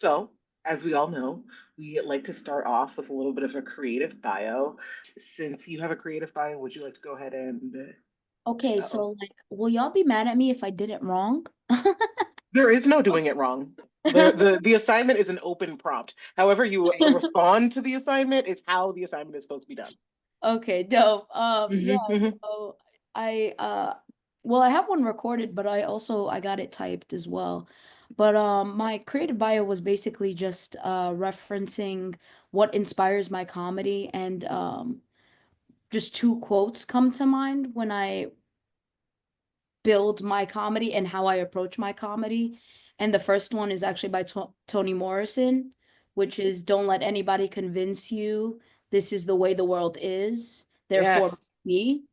So, as we all know, we like to start off with a little bit of a creative bio. Since you have a creative bio, would you like to go ahead and? Okay, Uh-oh. so like, will y'all be mad at me if I did it wrong? There is no doing it wrong. The assignment is an open prompt. However, you Right. respond to the assignment is how the assignment is supposed to be done. Okay, dope. Yeah, Hmm. so I well, I have one recorded, but I got it typed as well. But my creative bio was basically just referencing what inspires my comedy, and just two quotes come to mind when I build my comedy and how I approach my comedy. And the first one is actually by Toni Morrison, which is don't let anybody convince you this is the way the world is, therefore Yes. be,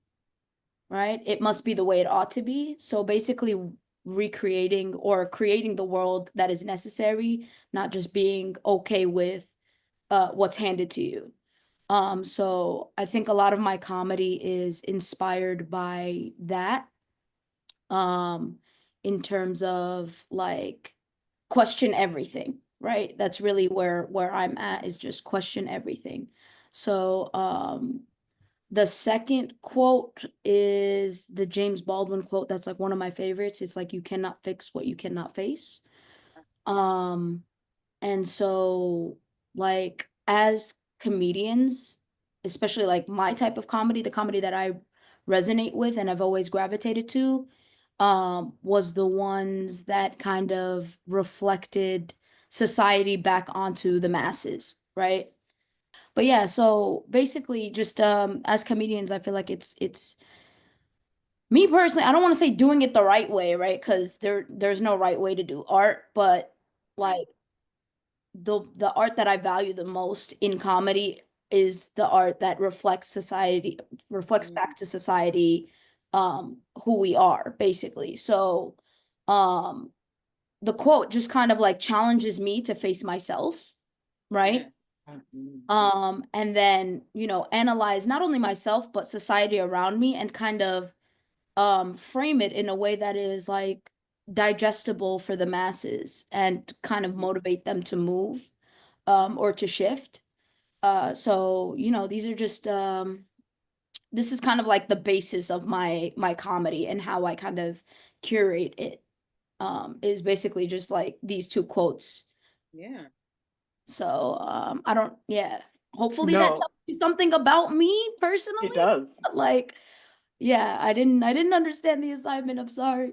right? It must be the way it ought to be. So basically recreating or creating the world that is necessary, not just being okay with what's handed to you. So I think a lot of my comedy is inspired by that, um, in terms of like question everything, right? That's really where I'm at, is just question everything. So the second quote is the James Baldwin quote that's like one of my favorites. It's like you cannot fix what you cannot face. Um and so like as comedians, especially like my type of comedy, the comedy that I resonate with and I've always gravitated to, was the ones that kind of reflected society back onto the masses, right? But yeah, so basically just as comedians, I feel like it's me personally, I don't want to say doing it the right way, right? Because there's no right way to do art, but Right. like the art that I value the most in comedy is the art that reflects society, reflects Mm, back to society, who we are, basically. So um the quote just kind of like challenges me to face myself, right? yes. And then, analyze not only myself but society around me, and kind of frame it in a way that is like digestible for the masses and kind of motivate them to move, or to shift. So, these are just this is kind of like the basis of my comedy, and how I kind of curate it, is basically just like these two quotes. Yeah. So, I don't, yeah. Hopefully that No, tells you something about me it personally. does. But like, yeah, I didn't understand the assignment. I'm sorry.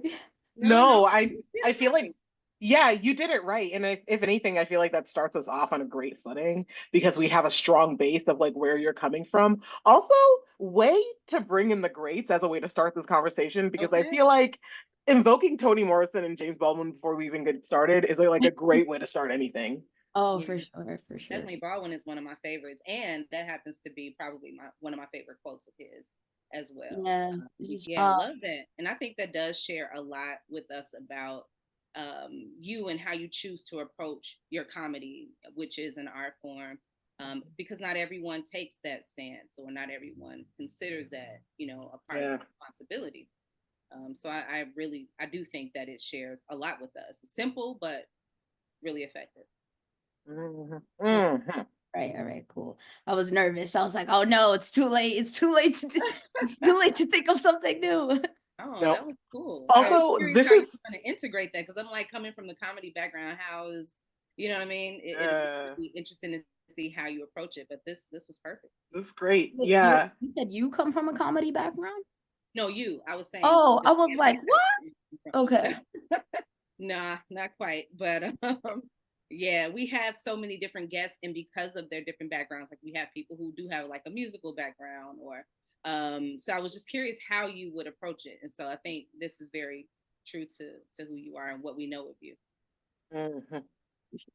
No, no, No, you I did feel like right. yeah, you did it right. And if anything, I feel like that starts us off on a great footing because we have a strong base of like where you're coming from. Also, way to bring in the greats as a way to start this conversation because I Okay. feel like invoking Toni Morrison and James Baldwin before we even get started is like a great way to start anything. Oh, Yeah. for sure, for sure. Definitely Baldwin is one of my favorites. And that happens to be probably my one of my favorite quotes of his as well. Yeah. Just, Yeah, I love that. And I think that does share a lot with us about you and how you choose to approach your comedy, which is an art form. Because not everyone takes that stance, or not everyone considers that, a part of Yeah. the responsibility. So I really, I do think that it shares a lot with us. Simple, but really effective. Hmm. all Hmm. right, all right, cool. I was nervous. I was like, oh no, it's too late. It's too late to it's too late to think of something new. Oh, No. that was cool. I was Also, curious this how you is were going to integrate that, because I'm like, coming from the comedy background, how is, what I mean? It uh, would be interesting to see how you approach it, but this was perfect. this is great. Wait, Yeah. you said you come from a comedy background? No, I was saying Oh, the I was like, family what? no, Okay. nah, not quite, but yeah, we have so many different guests, and because of their different backgrounds, like we have people who do have like a musical background, or so I was just curious how you would approach it, and so I think this is very true to who you are and what we know of you. Mhm.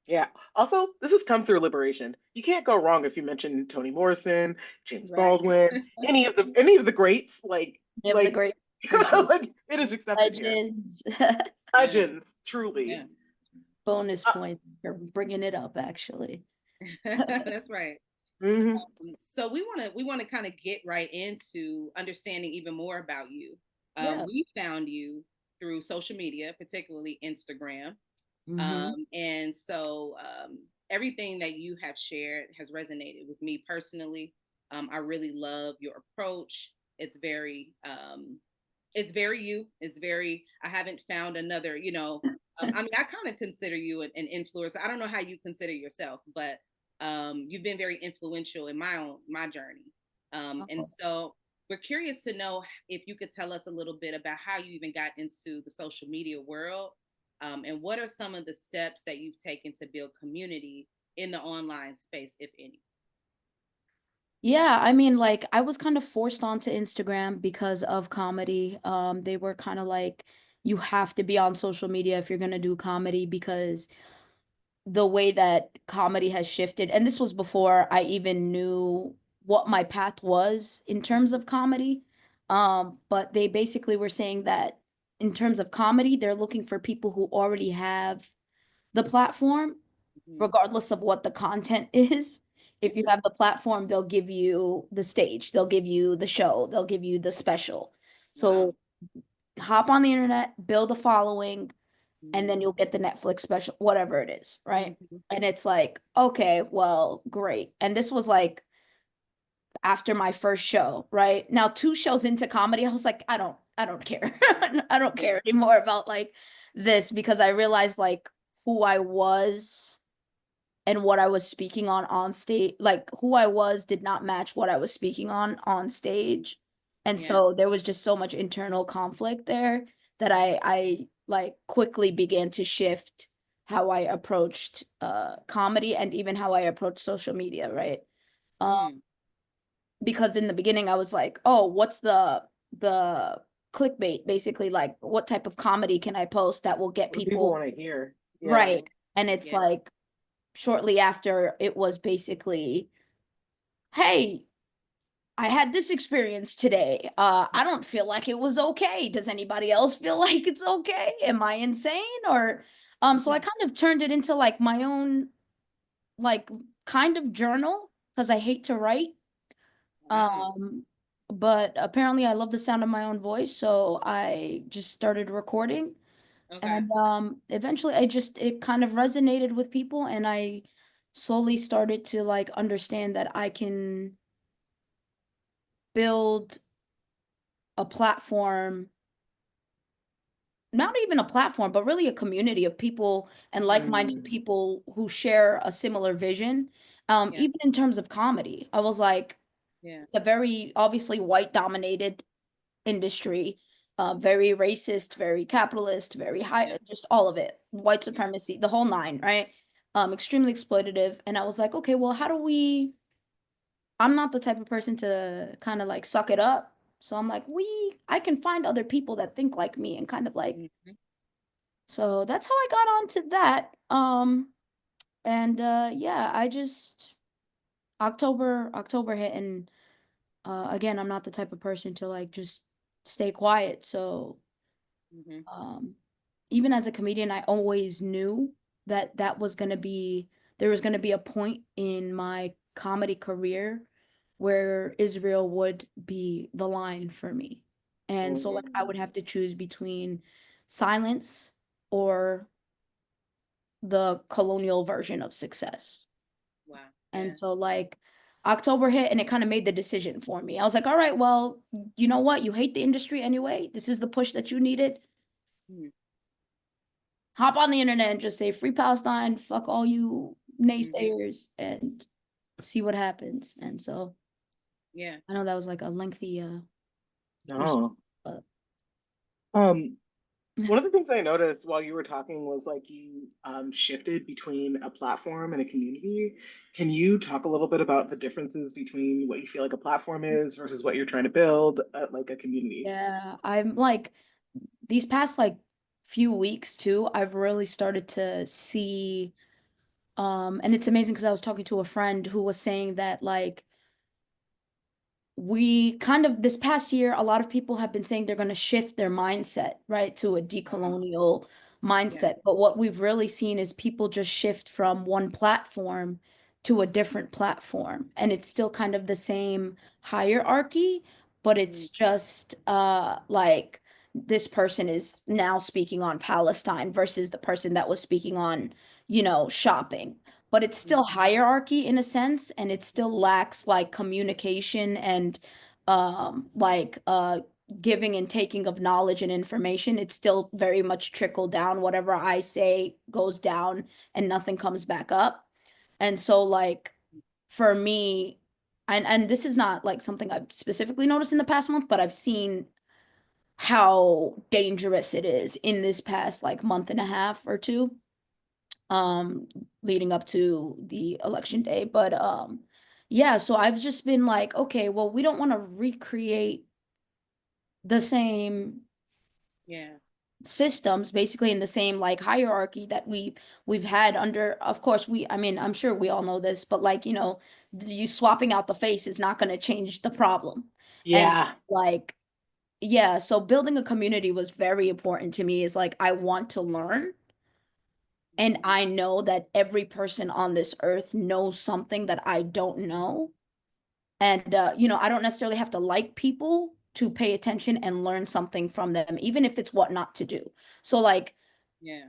Yeah. Also, this has come through liberation. You can't go wrong if you mention Toni Morrison, James Right. Baldwin, any of the greats. Like Yeah, but the like great, for sure. like it is accepted here. Legends. Yeah. Legends, Yeah. truly. Bonus Uh, point for bringing it up, actually. That's right. mhm. So we want to kind of get right into understanding even more about you. Yeah. We found you through social media, particularly Instagram. And so everything that you have shared has resonated with me personally. I really love your approach. It's very you. It's very, I haven't found another, I mean, I kind of consider you an influencer. I don't know how you consider yourself, but you've been very influential in my journey. And so we're curious to know if you could tell us a little bit about how you even got into the social media world, and what are some of the steps that you've taken to build community in the online space, if any? Yeah, I mean, like, I was kind of forced onto Instagram because of comedy. They were kind of like, you have to be on social media if you're gonna do comedy, because the way that comedy has shifted, and this was before I even knew what my path was in terms of comedy. But they basically were saying that in terms of comedy, they're looking for people who already have the platform, regardless of what the content is. If you have the platform, they'll give you the stage, they'll give you the show, they'll give you the special. Wow. So hop on the internet, build a following, and then Mhm. you'll get the Netflix special, whatever it is, right? Mhm. And it's like, okay, well, great. And this was like after my first show, right? Now, 2 shows into comedy, I was like, I don't care. I don't Yeah. care anymore about like this, because I realized like who I was and what I was speaking on stage, like who I was did not match what I was speaking on stage. And Yeah. so there was just so much internal conflict there that I like quickly began to shift how I approached comedy and even how I approached social media, right? Um, Mm. because in the beginning I was like, oh, what's the clickbait, basically, like what type of comedy can I post that will get What people people want to hear. Yeah. right? And it's Yeah. like shortly after it was basically, hey, I had this experience today. I don't feel like it was okay. Does anybody else feel like it's okay? Am I insane? Or so I kind of turned it into like my own like kind of journal, because I hate to write. Wow. Um but apparently I love the sound of my own voice, so I just started recording. Okay. And eventually it kind of resonated with people, and I slowly started to like understand that I can build a platform, not even a platform, but really a community of people and like-minded Mm. people who share a similar vision. Yeah. Even in terms of comedy, I was like, Yeah. it's a very obviously white dominated industry, very racist, very capitalist, very Yeah. high, just all of it, white Yeah. supremacy, the whole nine, right? Extremely exploitative. And I was like, okay, well, how do we, I'm not the type of person to kind of like suck it up. So I'm like, I can find other people that think like me and kind of like, Mhm. so that's how I got onto that. And yeah, I just, October hit, and again, I'm not the type of person to like just stay quiet. So Mhm. um even as a comedian, I always knew that there was going to be a point in my comedy career where Israel would be the line for me. And so like I Mm. would have to choose between silence or the colonial version of success. Wow. And Yeah. so like October hit, and it kind of made the decision for me. I was like, all right, well, you know what? You hate the industry anyway. This is the push that you needed. Mhm. Hop on the internet and just say free Palestine, fuck all you Mhm. naysayers, and see what happens. And so Yeah. I know that was like a lengthy response, No. but Um, One of the things I noticed while you were talking was like you shifted between a platform and a community. Can you talk a little bit about the differences between what you feel like a platform is versus what you're trying to build at like a community? yeah, I'm like these past like few weeks too, I've really started to see and it's amazing because I was talking to a friend who was saying that like we kind of this past year, a lot of people have been saying they're going to shift their mindset, right, to a decolonial Yeah. mindset. But what we've really seen is people just shift from one platform to a different platform. And it's still kind of the same hierarchy, but Mhm. it's just like this person is now speaking on Palestine versus the person that was speaking on, you know, shopping. But it's still hierarchy in a sense, and it still lacks like communication and like giving and taking of knowledge and information. It's still very much trickle down. Whatever I say goes down and nothing comes back up. And so like for me, and this is not like something I've specifically noticed in the past month, but I've seen how dangerous it is in this past like month and a half or two, um, leading up to the election day. But yeah, so I've just been like, okay, well, we don't want to recreate the same Yeah. systems basically in the same like hierarchy that we've had under, of course, I mean, I'm sure we all know this, but like, you know, you swapping out the face is not going to change the problem. And Yeah. like, yeah, so building a community was very important to me. Is like I want to learn, and I know that every person on this earth knows something that I don't know. And you know, I don't necessarily have to like people to pay attention and learn something from them, even if it's what not to do. So like Yeah.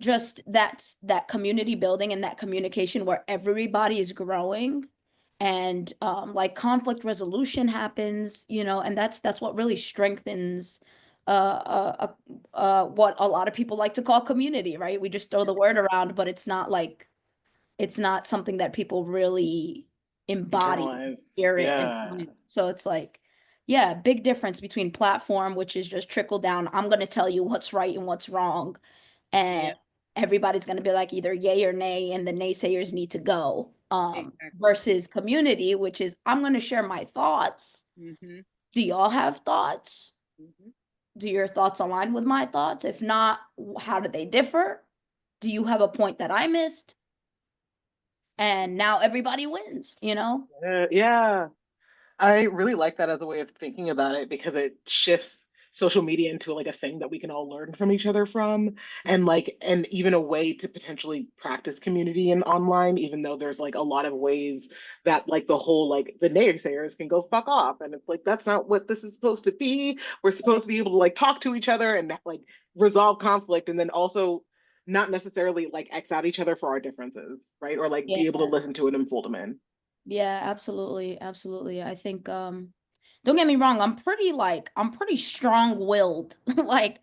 just that community building and that communication where everybody is growing, and like conflict resolution happens, you know, and that's what really strengthens what a lot of people like to call community, right? We just throw the word around, but it's not like, it's not something that people really embody, Internalize. hear it, and Yeah. so it's like, yeah, big difference between platform, which is just trickle down, I'm going to tell you what's right and what's wrong, and Yep. everybody's going to be like either yay or nay, and the naysayers need to go, Exactly. versus community, which is I'm going to share my thoughts. Mm-hmm. Do y'all have thoughts? Mm-hmm. Do your thoughts align with my thoughts? If not, how do they differ? Do you have a point that I missed? And now everybody wins, you know? Yeah. I really like that as a way of thinking about it because it shifts social media into like a thing that we can all learn from each other from, and like and even a way to potentially practice community in online, even though there's like a lot of ways that like the whole like the naysayers can go fuck off, and it's like that's not what this is supposed to be. We're supposed to be able to like talk to each other and like resolve conflict, and then also not necessarily like X out each other for our differences, right? Or like Yeah. be able to listen to it and fold them in. Yeah, absolutely. Absolutely. I think don't get me wrong, I'm pretty strong-willed. Like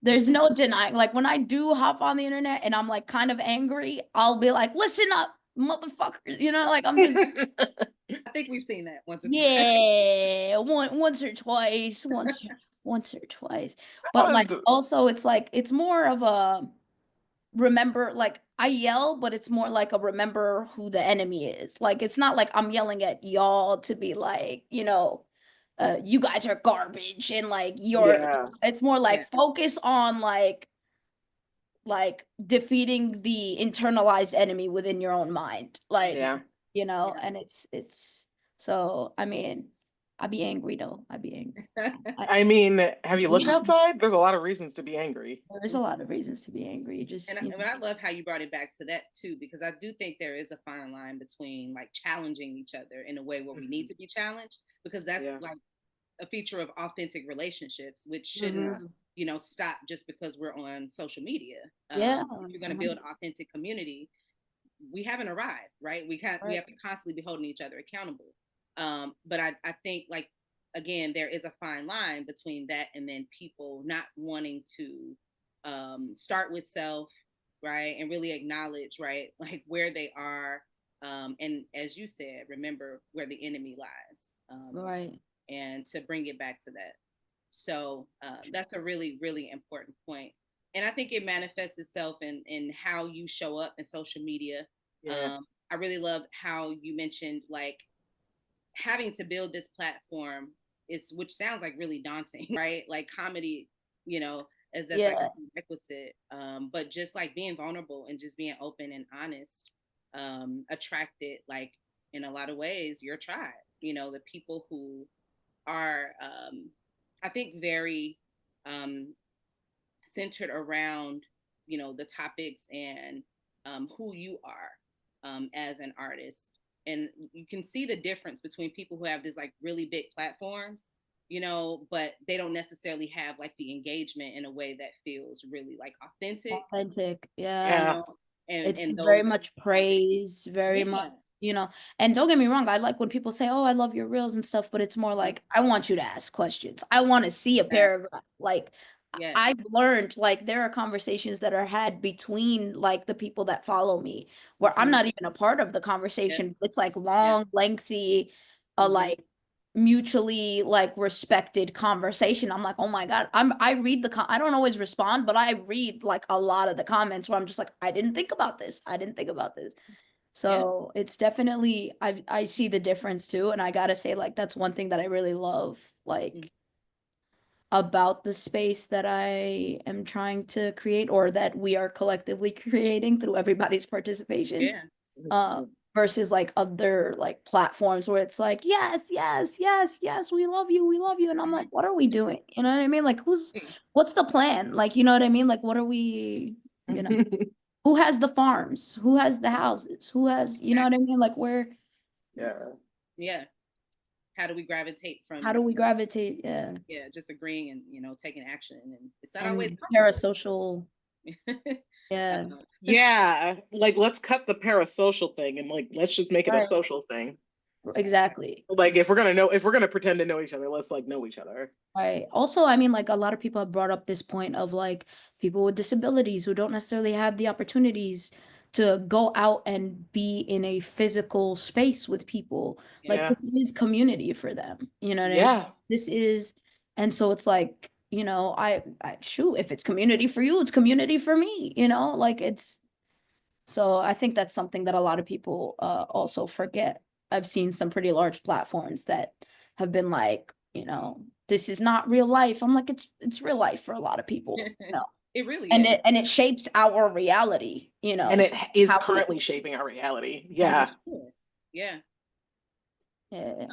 there's no denying, like when I do hop on the internet and I'm like kind of angry, I'll be like, "Listen up, motherfuckers." You know, like I'm just, I think we've seen that once or twice. yeah, once or twice, once or twice. But like also it's like it's more of a remember, like I yell, but it's more like a remember who the enemy is. Like it's not like I'm yelling at y'all to be like, you know, you guys are garbage and like you're, Yeah. it's more Yeah. like focus on like defeating the internalized enemy within your own mind. Like, Yeah. you know, Yeah. and it's so I mean, I'd be angry though. I'd be angry. I, I mean, have you looked outside? There's a lot of reasons to be angry. there's a lot of reasons to be angry. Just, And you know, I love how you brought it back to that too, because I do think there is a fine line between like challenging each other in a way where we need Mhm. to be challenged, because that's Yeah. like a feature of authentic relationships, which shouldn't, Yeah. stop just because we're on social media. yeah. If you're going to build authentic community, we haven't arrived, right? We Right. have to constantly be holding each other accountable. But I think like again, there is a fine line between that and then people not wanting to start with self, right, and really acknowledge, right, like where they are, and as you said, remember where the enemy lies, Right. and to bring it back to that. So that's a really, really important point. And I think it manifests itself in how you show up in social media. Yeah. I really love how you mentioned like having to build this platform is, which sounds like really daunting, right? Like comedy, you know, as that's like Yeah. a prerequisite. But just like being vulnerable and just being open and honest, attracted like in a lot of ways your tribe, the people who are I think very um centered around the topics and who you are as an artist. And you can see the difference between people who have this like really big platforms you know, but they don't necessarily have like the engagement in a way that feels really like authentic, Authentic, yeah. you Yeah. know, It's and very those, much praise, very much, yeah, you know. And don't get me wrong, I like when people say, "Oh, I love your reels and stuff," but it's more like, I want you to ask questions. I want to see a that, paragraph. Like, yes, I've learned, like, there are conversations that are had between like the people that follow me where I'm mm-hmm, not even a part of the yeah, conversation. It's like yeah, long, lengthy, mm-hmm, like mutually like respected conversation. I'm like, oh my God. I read I don't always respond, but I read like a lot of the comments where I'm just like, I didn't think about this. I didn't think about this. yeah, So it's definitely, I see the difference too. And I gotta say, like, that's one thing that I really love, mm, like, about the space that I am trying to create, or that we are collectively creating through everybody's participation. yeah, Versus like other like platforms where it's like, yes, yes, yes, yes, we love you, we love you. And I'm like, what are we doing? You know what I mean? Like, mm-hmm. what's the plan? Like, you know what I mean? Like, what are we, you know, who has the farms? Who has the houses? Who has, you know what I mean? Like, where, Yeah. Yeah. How do we gravitate how from, do we gravitate? Yeah. yeah, just agreeing and, you know, taking action, and it's not always And comfortable. parasocial, yeah, Uh, Yeah. Like, let's cut the parasocial thing and like let's just make it a right, social thing. exactly. Like if we're gonna pretend to know each other, let's like know each other. Right. Also, I mean, like a lot of people have brought up this point of like people with disabilities who don't necessarily have the opportunities to go out and be in a physical space with people. Like Yeah. this is community for them. You know what I mean? Yeah. This is, and so it's like, you know, I shoot, if it's community for you, it's community for me, you know, like it's, so I think that's something that a lot of people also forget. I've seen some pretty large platforms that have been like, you know, this is not real life. I'm like, it's real life for a lot of people, you know. it really And is. it shapes our reality, you And know, it is how we, currently shaping our reality. oh, for Yeah. sure. Yeah. Yeah,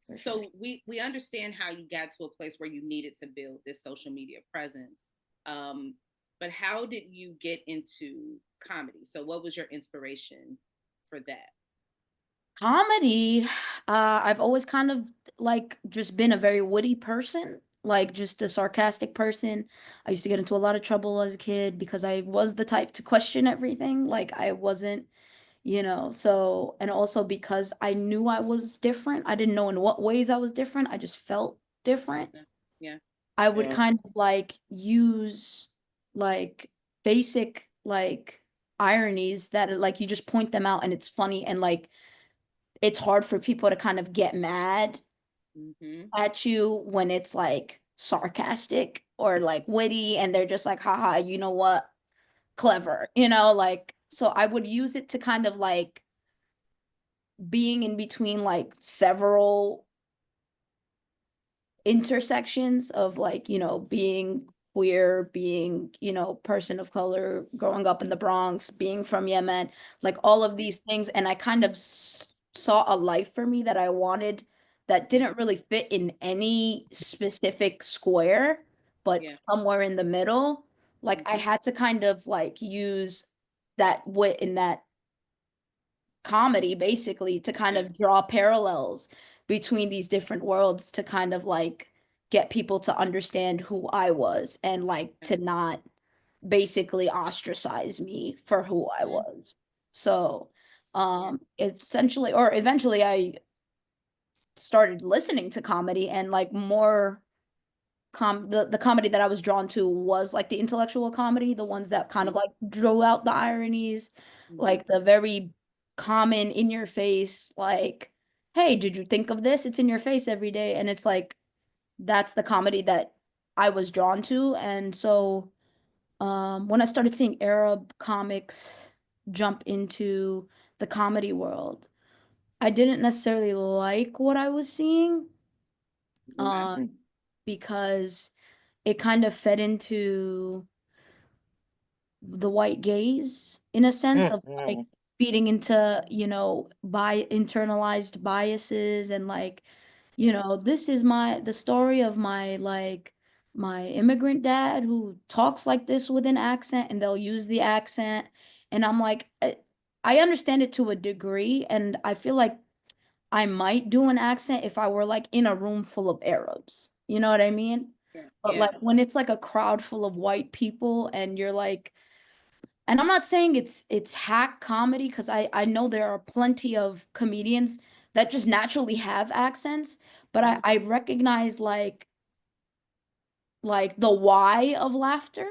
for sure. So we understand how you got to a place where you needed to build this social media presence. Um, but how did you get into comedy? So what was your inspiration for that? Comedy, I've always kind of like just been a very witty person, like just a sarcastic person. I used to get into a lot of trouble as a kid because I was the type to question everything. Like I wasn't, you know, so, and also because I knew I was different. I didn't know in what ways I was different. I just felt different. Okay. Yeah. I would Yeah. kind of like use like basic like ironies that like you just point them out and it's funny, and like it's hard for people to kind of get mad Mm-hmm. at you when it's like sarcastic or like witty and they're just like, haha, you know what? Clever, you know, like, so I would use it to kind of like being in between like several intersections of like, you know, being queer, being, you know, person of color, growing up in the Bronx, being from Yemen, like all of these things. And I kind of saw a life for me that I wanted that didn't really fit in any specific square, but Yeah. somewhere in the middle. Like I Mm-hmm. had to kind of like use that wit in that comedy basically to kind Yeah. of draw parallels between these different worlds to kind of like get people to understand who I was and like to not basically ostracize me for who I Mm-hmm. was. So Yeah. essentially or eventually I started listening to comedy and like more the comedy that I was drawn to was like the intellectual comedy, the ones that kind of like drew out the ironies, Mm-hmm. like the very common in your face, like, hey, did you think of this? It's in your face every day. And it's like that's the comedy that I was drawn to. And so when I started seeing Arab comics jump into the comedy world, I didn't necessarily like what I was seeing. Okay. Um, because it kind of fed into the white gaze in a sense of like Mhm. feeding into, you know, by internalized biases and like, you know, this is the story of my like my immigrant dad who talks like this with an accent and they'll use the accent. And I'm like, I understand it to a degree. And I feel like I might do an accent if I were like in a room full of Arabs. You know what I mean? But Yeah. like when it's like a crowd full of white people and you're like, and I'm not saying it's hack comedy because I know there are plenty of comedians that just naturally have accents, but I recognize like the why of laughter,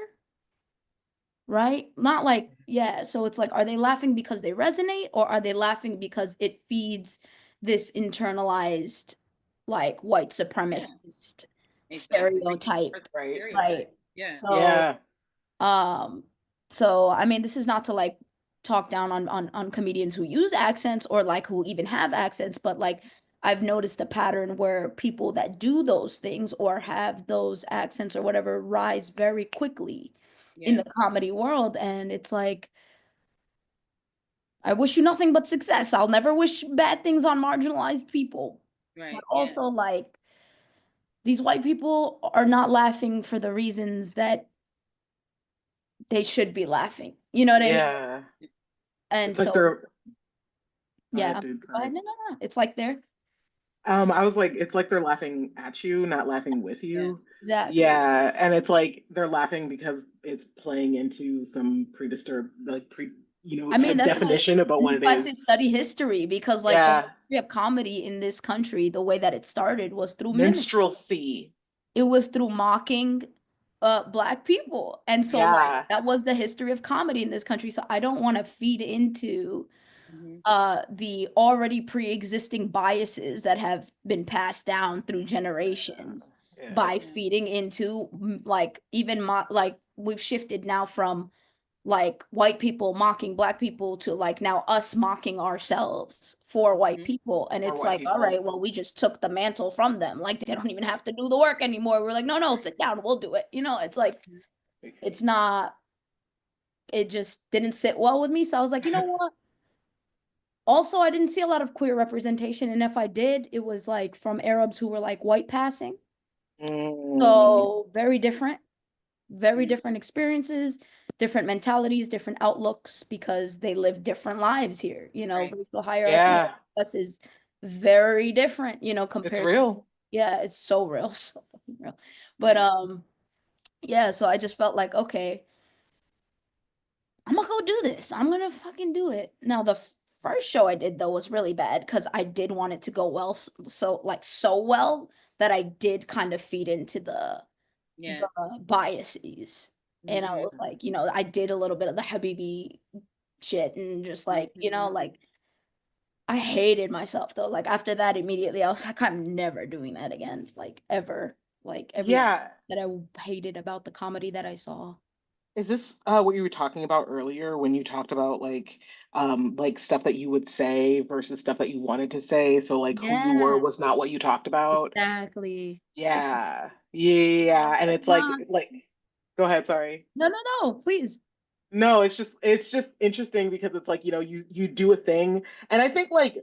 right? Not like, yeah, so it's like, are they laughing because they resonate, or are they laughing because it feeds this internalized like white supremacist Exactly. stereotype, Right. right? Yeah. So Yeah. so I mean, this is not to like talk down on comedians who use accents or like who even have accents, but like I've noticed a pattern where people that do those things or have those accents or whatever rise very quickly in Yeah. the comedy world. And it's like, I wish you nothing but success. I'll never wish bad things on marginalized people. But Right. Yeah. also, like, these white people are not laughing for the reasons that they should be laughing. You know what I mean? Yeah. And It's like so, they're Go ahead, yeah. dude. Go Sorry. ahead. No, no, no. It's like they're I was like, it's like they're laughing at you, not laughing with you. Yes. exactly. Yeah, and it's like they're laughing because it's playing into some predisturbed, like I a mean, definition about what that's it why I say is. study history, because like the Yeah, history of comedy in this country, the way that it started was through mimicry. minstrelsy. It was through mocking black people. And so like Yeah, that was the history of comedy in this country. So I don't want to feed into Mm-hmm. the already pre-existing biases that have been passed down through generations yeah, by Yeah. feeding into like even like we've shifted now from like white people mocking black people to like now us mocking ourselves for white Mm-hmm. people. And or it's white like, all people. right, well, we just took the mantle from them. Like they don't even have to do the work anymore. We're like, no, no, sit down, we'll do it. You know, it's like, it's not, it just didn't sit well with me. So I was like, you know what? Also, I didn't see a lot of queer representation. And if I did, it was like from Arabs who were like white passing. Mm, So very different experiences, different mentalities, different outlooks because they live different lives here. You know, Right. racial hierarchy yeah, us is very different, you know, it's compared, real. yeah, it's so real, so fucking real. But Yeah. yeah, so I just felt like, okay, I'm gonna go do this. I'm gonna fucking do it. Now the first show I did though was really bad because I did want it to go well, so like so well that I did kind of feed into Yeah. the biases. And I Mm-hmm. was like, you know, I did a little bit of the Habibi shit and just like, you know, like I hated myself though. Like after that, immediately I was like, I'm never doing that again, like ever. Like everything Yeah. that I hated about the comedy that I saw. Is this what you were talking about earlier when you talked about like stuff that you would say versus stuff that you wanted to say? So like who you were Yeah, was not what you talked about. exactly. Yeah. Yeah. And Like, it's nah. like go ahead, sorry. No, no, no, please. No, it's just interesting because it's like, you do a thing. And I think like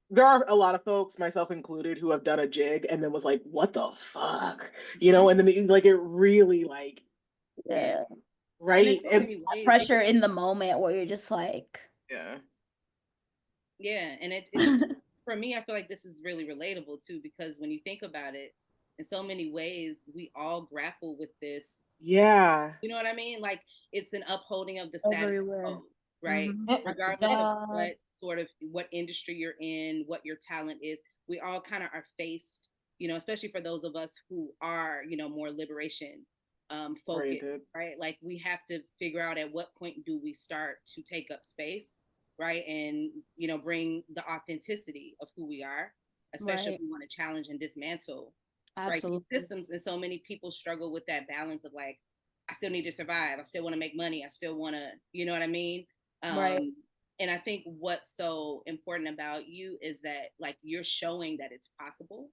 there are a lot of folks, myself included, who have done a jig and then was like, what the fuck? And then like it really like, Yeah. Yeah. And in right? so And many ways, Pressure in the moment where you're just like, yeah. yeah. And it's for me, I feel like this is really relatable too, because when you think about it, in so many ways, we all grapple with this. Yeah. You know what I mean? Like it's an upholding of the status everywhere. quo, right? And- At the Regardless of job. what industry you're in, what your talent is, we all kind of are faced, especially for those of us who are, more liberation focused, oriented. right? Like we have to figure out at what point do we start to take up space, right? And, bring the authenticity of who we are, especially if Right. we want to challenge and dismantle, right, these Absolutely. systems. And so many people struggle with that balance of like, I still need to survive. I still want to make money. I still want to, you know what I mean? Right. And I think what's so important about you is that like you're showing that it's possible,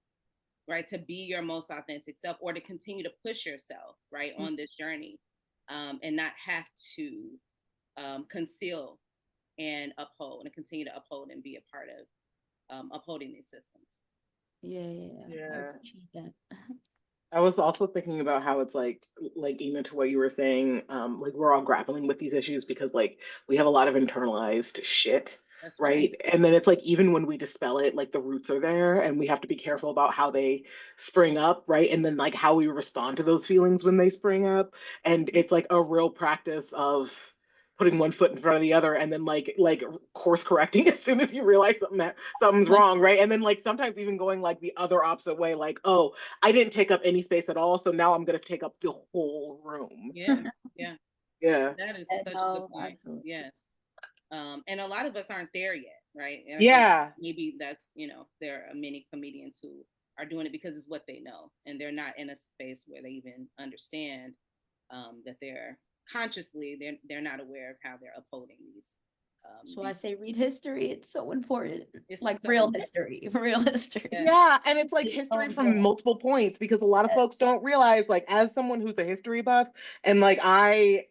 right, to be your most authentic self or to continue to push yourself, right, on this journey, and not have to conceal and uphold and continue to uphold and be a part of upholding these systems. Yeah, yeah, yeah. I Yeah. appreciate that. I was also thinking about how it's like even to what you were saying, like we're all grappling with these issues because like we have a lot of internalized shit. That's right? And then it's like, even when we dispel it, like the roots are there and we have to be careful about how they spring up, right? And then like how we respond to those feelings when they spring up. And it's like a real practice of putting one foot in front of the other and then like course correcting as soon as you realize something's Like, wrong, right? And then like sometimes even going like the other opposite way, like, oh, I didn't take up any space at all, so now I'm gonna take up the whole room. Yeah, yeah, Yeah. that is yeah, such a good no, point. absolutely. Yes. And a lot of us aren't there yet, right? And I think Yeah. maybe that's, there are many comedians who are doing it because it's what they know, and they're not in a space where they even understand that they're consciously they're not aware of how they're upholding these. So I say read history. It's so important. It's Like so real history, real history. Yeah. Yeah, and it's like It's so history from important. multiple points because a lot of folks don't realize, like, as someone who's a history buff, and like I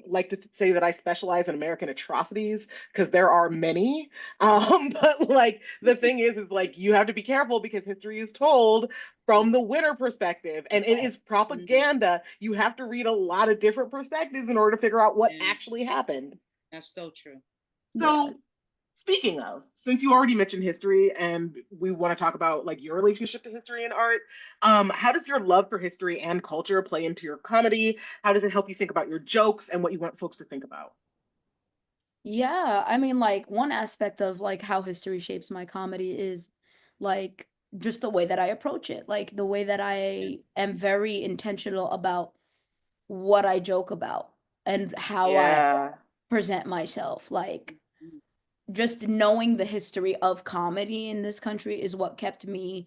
like to say that I specialize in American atrocities because there are many. But like the thing is like you have to be careful because history is told from the winner perspective, and it is propaganda. You have to read a lot of different perspectives in order to figure out what Yeah. actually happened. That's so true. So Yeah. speaking of, since you already mentioned history and we want to talk about like your relationship to history and art, how does your love for history and culture play into your comedy? How does it help you think about your jokes and what you want folks to think about? Yeah, I mean, like one aspect of like how history shapes my comedy is like just the way that I approach it, like the way that I am very intentional about what I joke about and how I Yeah. present myself. Like Mhm. just knowing the history of comedy in this country is what kept me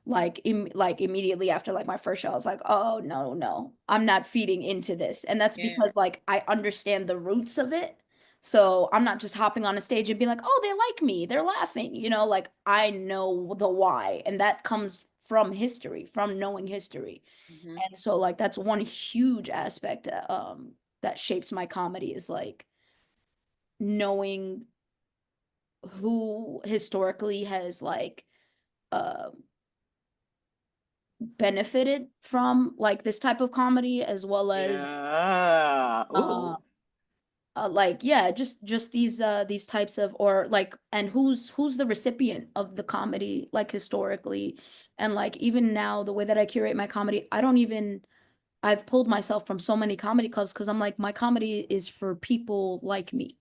like like immediately after like my first show. I was like, oh no, no, I'm not feeding into this. And that's Yeah. because like I understand the roots of it. So I'm not just hopping on a stage and being like, oh, they like me, they're laughing, like I know the why. And that comes from history, from knowing history. Mhm. And so like that's one huge aspect that shapes my comedy is like knowing who historically has like um benefited from like this type of comedy as well as Yeah. uh Ooh. like yeah, just these types of or like and who's the recipient of the comedy like historically. And like even now the way that I curate my comedy, I've pulled myself from so many comedy clubs because I'm like my comedy is for people like me.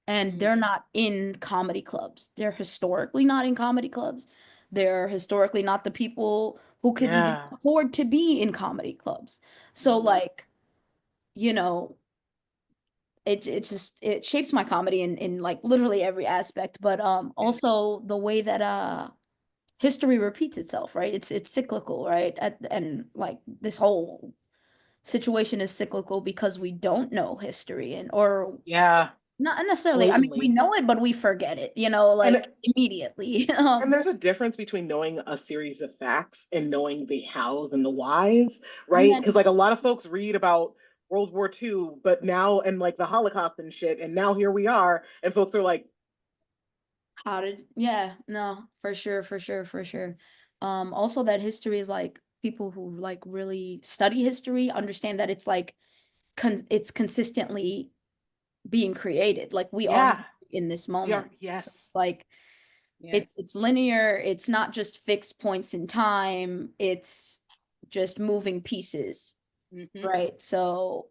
And Mhm. they're not in comedy clubs. They're historically not in comedy clubs. They're historically not the people who could even Yeah. afford to be in comedy clubs. So Mhm. like, you know, it shapes my comedy in like literally every aspect, but Yeah. also the way that history repeats itself, right? It's cyclical, right? And like this whole situation is cyclical because we don't know history and or Yeah. not necessarily. I mean, we Blatantly. know it, but we forget it, And like immediately. And there's a difference between knowing a series of facts and knowing the hows and the whys, And right? then Because like a lot of folks read about World War II, but now and like the Holocaust and shit, and now here we are, and folks are like, yeah, no, for sure, for sure, for sure. Also that history is like people who like really study history understand that it's like it's consistently being created. Like we are yeah, in this we are, moment. So it's yes, like it's Yes. linear, it's not just fixed points in time, it's just moving pieces. Mhm. Right. So,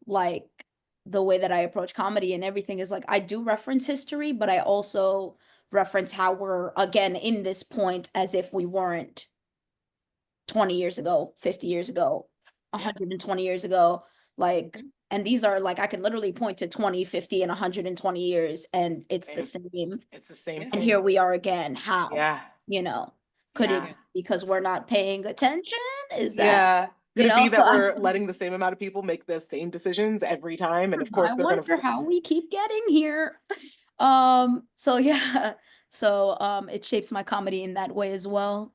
like the way that I approach comedy and everything is like I do reference history, but I also reference how we're again in this point as if we weren't 20 years ago, 50 years ago, Yeah. 120 years ago. Like, Mhm. and these are like I can literally point to 20, 50, and 120 years, and it's the and same. it's the same Yeah. And here thing. we are again. How? Yeah, You know, could it yeah, Yeah. because we're not paying attention? Is that, yeah. Could it be so that we're letting the same amount of people make the same decisions every time? And of I course, they're gonna, wonder how we keep getting here. So yeah. So it shapes my comedy in that way as well.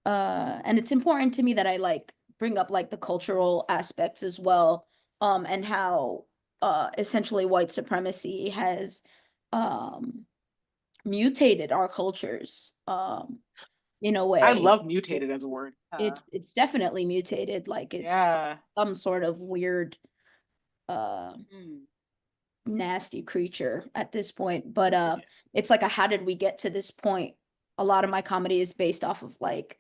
And it's important to me that I like bring up like the cultural aspects as well. And how essentially white supremacy has um mutated our cultures in a I way. love mutated It's as a word. it's definitely mutated, like it's Yeah, some sort of weird uh Mm. nasty creature at this point. But it's like how did we get to this point? A lot of my comedy is based off of like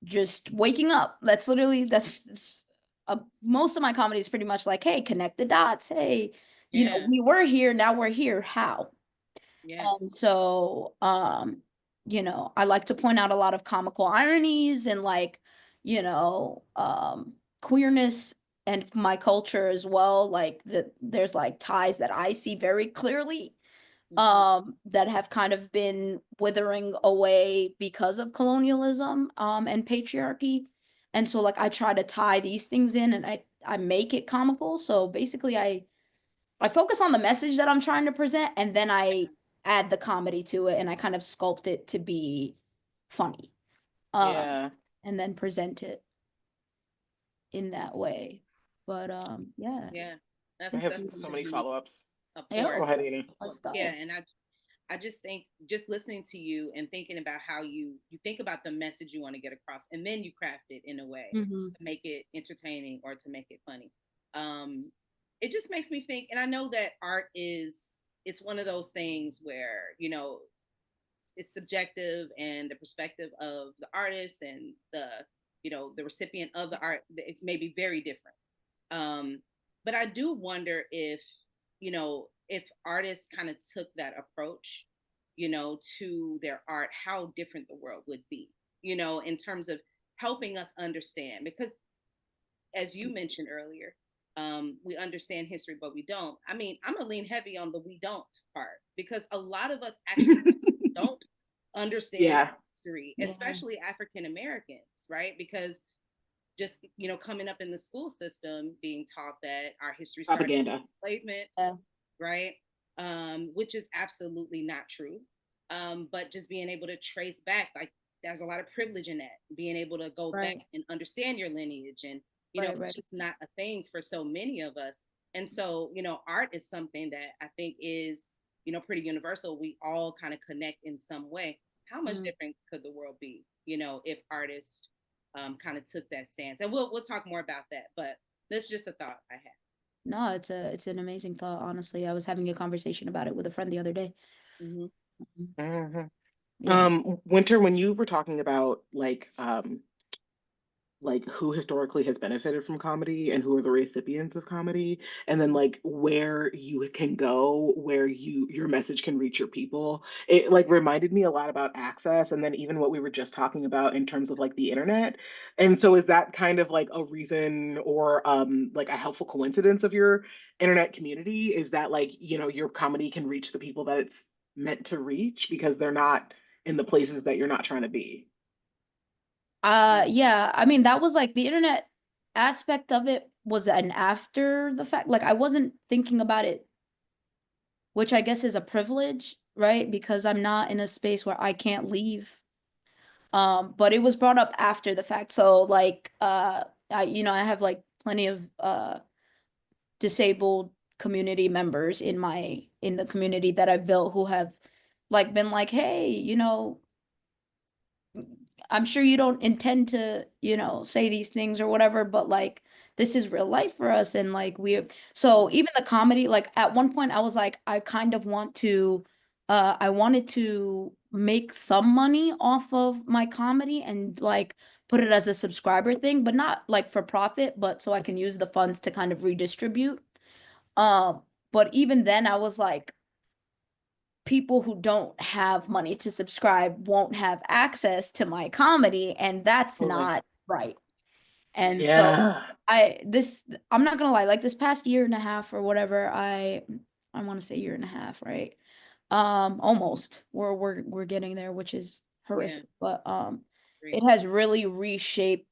just waking up. That's literally most of my comedy is pretty much like, hey, connect the dots. Hey, you know, we were here, now we're here. How? And so, you know, I like to point out a lot of comical ironies and like, you know, queerness and my culture as well. Like there's like ties that I see very clearly, that have kind of been withering away because of colonialism, and patriarchy. And so like I try to tie these things in and I make it comical. So basically I focus on the message that I'm trying to present, and then I add the comedy to it, and I kind of sculpt it to be funny. Yeah. And then present it in that way. But yeah. Yeah. I have so many follow-ups. Yeah. Go ahead, Ina. Yeah, and I just think just listening to you and thinking about how you think about the message you want to get across, and then you craft it in a way to make it entertaining or to make it funny. It just makes me think, and I know that art it's one of those things where, you know, it's subjective, and the perspective of the artist and the, you know, the recipient of the art, it may be very different. But I do wonder if, you know, if artists kind of took that approach, you know, to their art, how different the world would be, you know, in terms of helping us understand. Because as you mentioned earlier, we understand history, but we don't. I mean, I'm gonna lean heavy on the we don't part, because a lot of us actually don't understand history, especially African Americans, right? Because just, you know, coming up in the school system, being taught that our history started with enslavement, right? Which is absolutely not true. But just being able to trace back, like there's a lot of privilege in that, being able to go back and understand your lineage, and you know, it's just not a thing for so many of us. And so, you know, art is something that I think is, you know, pretty universal. We all kind of connect in some way. How much different could the world be, you know, if artists kind of took that stance? And we'll talk more about that, but that's just a thought I had. No, it's an amazing thought, honestly. I was having a conversation about it with a friend the other day. Winter, when you were talking about like who historically has benefited from comedy and who are the recipients of comedy, and then like where you can go, where your message can reach your people, it like reminded me a lot about access, and then even what we were just talking about in terms of like the internet. And so is that kind of like a reason, or like a helpful coincidence of your internet community, is that like, you know, your comedy can reach the people that it's meant to reach because they're not in the places that you're not trying to be? Yeah, I mean, that was like the internet aspect of it was an after the fact. Like I wasn't thinking about it, which I guess is a privilege, right? Because I'm not in a space where I can't leave. But it was brought up after the fact. So like you know, I have like plenty of disabled community members in the community that I've built who have like been like, hey, you know, I'm sure you don't intend to, you know, say these things or whatever, but like this is real life for us. And like so even the comedy, like at one point I was like, I kind of I wanted to make some money off of my comedy and like put it as a subscriber thing, but not like for profit, but so I can use the funds to kind of redistribute. But even then I was like, people who don't have money to subscribe won't have access to my comedy, and that's not right. And so I'm not gonna lie, like this past year and a half or whatever, I want to say year and a half, right? Almost. We're getting there, which is horrific. But it has really reshaped,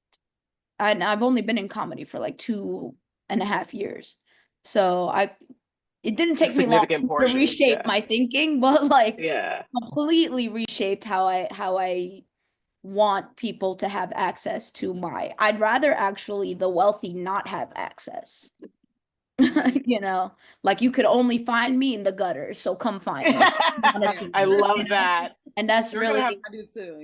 and I've only been in comedy for like 2.5 years. So it didn't take me long to reshape my thinking, but like completely reshaped how I want people to have access to I'd rather actually the wealthy not have access. You know, like you could only find me in the gutter, so come find me. I love that. And that's really I do too,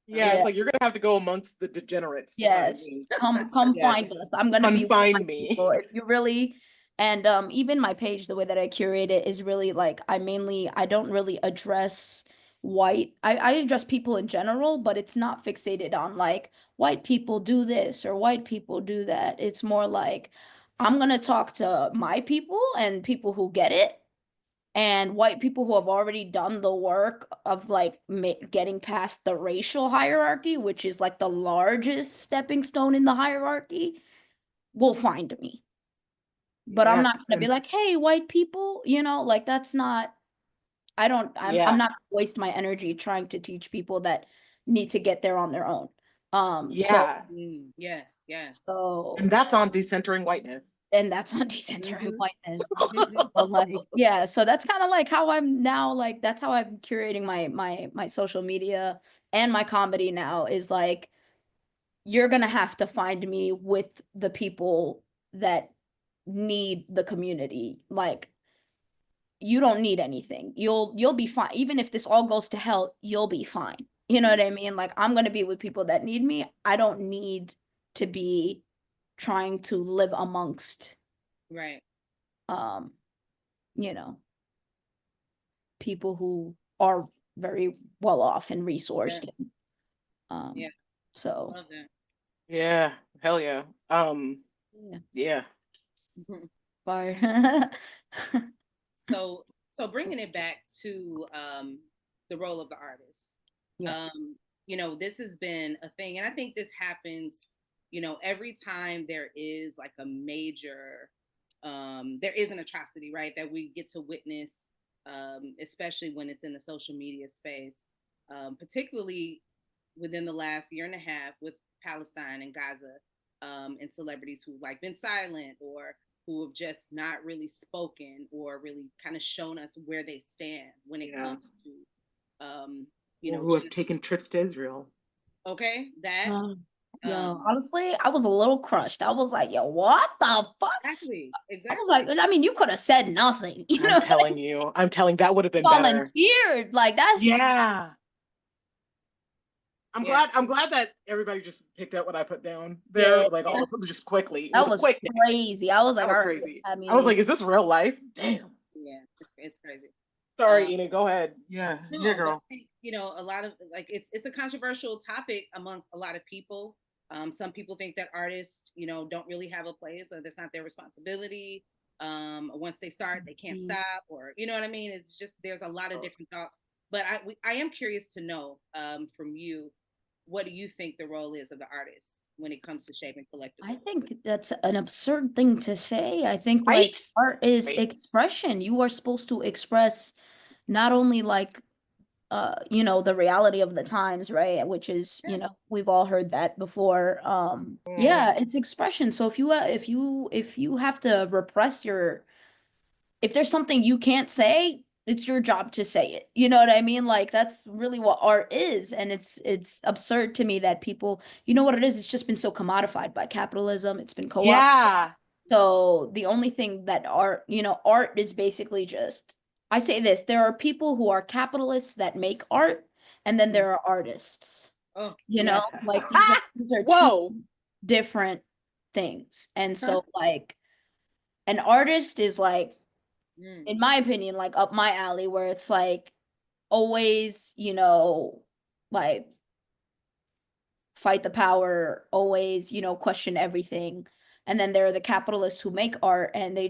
it's like you're gonna have to go amongst the degenerates. Yes, come find us. I'm gonna be find me. If you really And even my page, the way that I curate it is really like I don't really address I address people in general, but it's not fixated on like white people do this or white people do that. It's more like I'm gonna talk to my people and people who get it, and white people who have already done the work of like getting past the racial hierarchy, which is like the largest stepping stone in the hierarchy, will find me. But I'm not Yes. gonna be like, hey, white people, like that's not, I'm Yeah. not gonna waste my energy trying to teach people that need to get there on their own. So Yeah. Yes, yes. And so that's on decentering whiteness. and that's on decentering Mhm. whiteness. But like, yeah, so that's kind of like how I'm now, like that's how I'm curating my social media and my comedy now, is like you're gonna have to find me with the people that need the community. Like you don't need anything. You'll be fine. Even if this all goes to hell, you'll be fine. You know what I mean? Like I'm gonna be with people that need me. I don't need to be trying to live amongst Right. um, you know, people who are very well off and Yeah. resourced. Yeah. So Love that. Yeah. Hell yeah. yeah, Yeah. fire. So bringing it back to the role of the artist. Yes. This has been a thing, and I think this happens, every time there is like a major there is an atrocity, right, that we get to witness, especially when it's in the social media space, particularly within the last year and a half with Palestine and Gaza, and celebrities who've like been silent or who have just not really spoken or really kind of shown us where they stand when it Yeah. comes to Or who have taken trips to Israel. okay, that Yo, honestly, I was a little crushed. I was like, yo, what the fuck? exactly. I was like, I mean, you could have said nothing, I'm telling you, that would have been better. volunteered. Like that's Yeah. Yeah. I'm glad that everybody just picked up what I put down there, yeah, like all of them just quickly, that with a was quick. crazy. I was like, That was all right, crazy. I I was mean, like, is this real life? Damn. Yeah, it's crazy. Sorry, Enid, go ahead. Yeah, yeah, No, but I girl. think, a lot of like it's a controversial topic amongst a lot of people. Some people think that artists, don't really have a place, or that's not their responsibility. Once they start, they can't stop, or you know what I mean. It's just there's a lot of different thoughts. But I am curious to know from you, what do you think the role is of the artist when it comes to shaping collective? I think that's an absurd thing to say. I think like Right? art is Right. expression. You are supposed to express not only like the reality of the times, right? Which is, we've all heard that before. Yeah, it's expression. So if you have to repress if there's something you can't say, it's your job to say it. You know what I mean? Like that's really what art is. And it's absurd to me that people, you know what it is? It's just been so commodified by capitalism. It's been co-opted. Yeah. So the only thing that art is basically just, I say this, there are people who are capitalists that make art, and then there are artists. Oh, Yeah. Like these are two Whoa. different things. And so like an artist is like, in my opinion, like up my alley, where it's like always, like fight the power, always, question everything. And then there are the capitalists who make art and they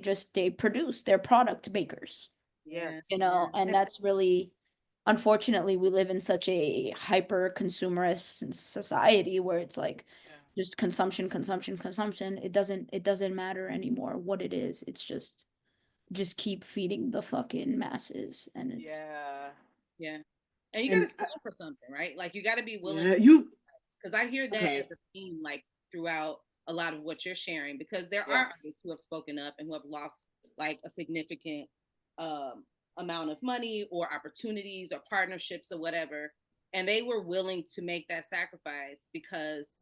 produce, they're product makers, Yes. and that's really, unfortunately, we live in such a hyper consumerist society where it's like just consumption, consumption, consumption. It doesn't matter anymore what it is. It's just keep feeding the fucking masses, and it's yeah. And you And gotta stand for something, right? Like you gotta be willing yeah, to, you because I hear that okay. as a theme, like throughout a lot of what you're sharing, because there are Yes. artists who have spoken up and who have lost like a significant amount of money or opportunities or partnerships or whatever, and they were willing to make that sacrifice because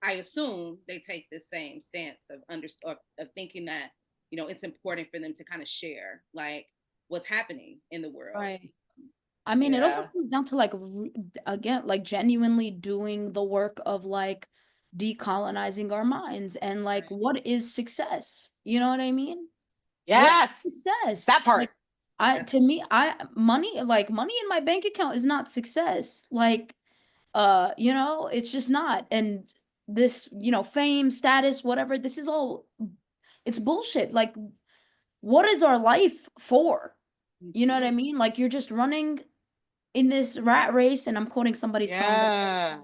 I assume they take the same stance of thinking that it's important for them to kind of share like what's happening in the world. right. I mean, it also Yeah. comes down to like again, like genuinely doing the work of like decolonizing our minds and like Right. what is success? You know what I mean? Yes, success. that part. Like, to me, money in my bank account is not success. Like, you know, it's just not. And this, you know, fame, status, whatever, this is all, it's bullshit. Like, what is our life for? You know what I mean? Like, you're just running in this rat race, and I'm quoting somebody's Yeah.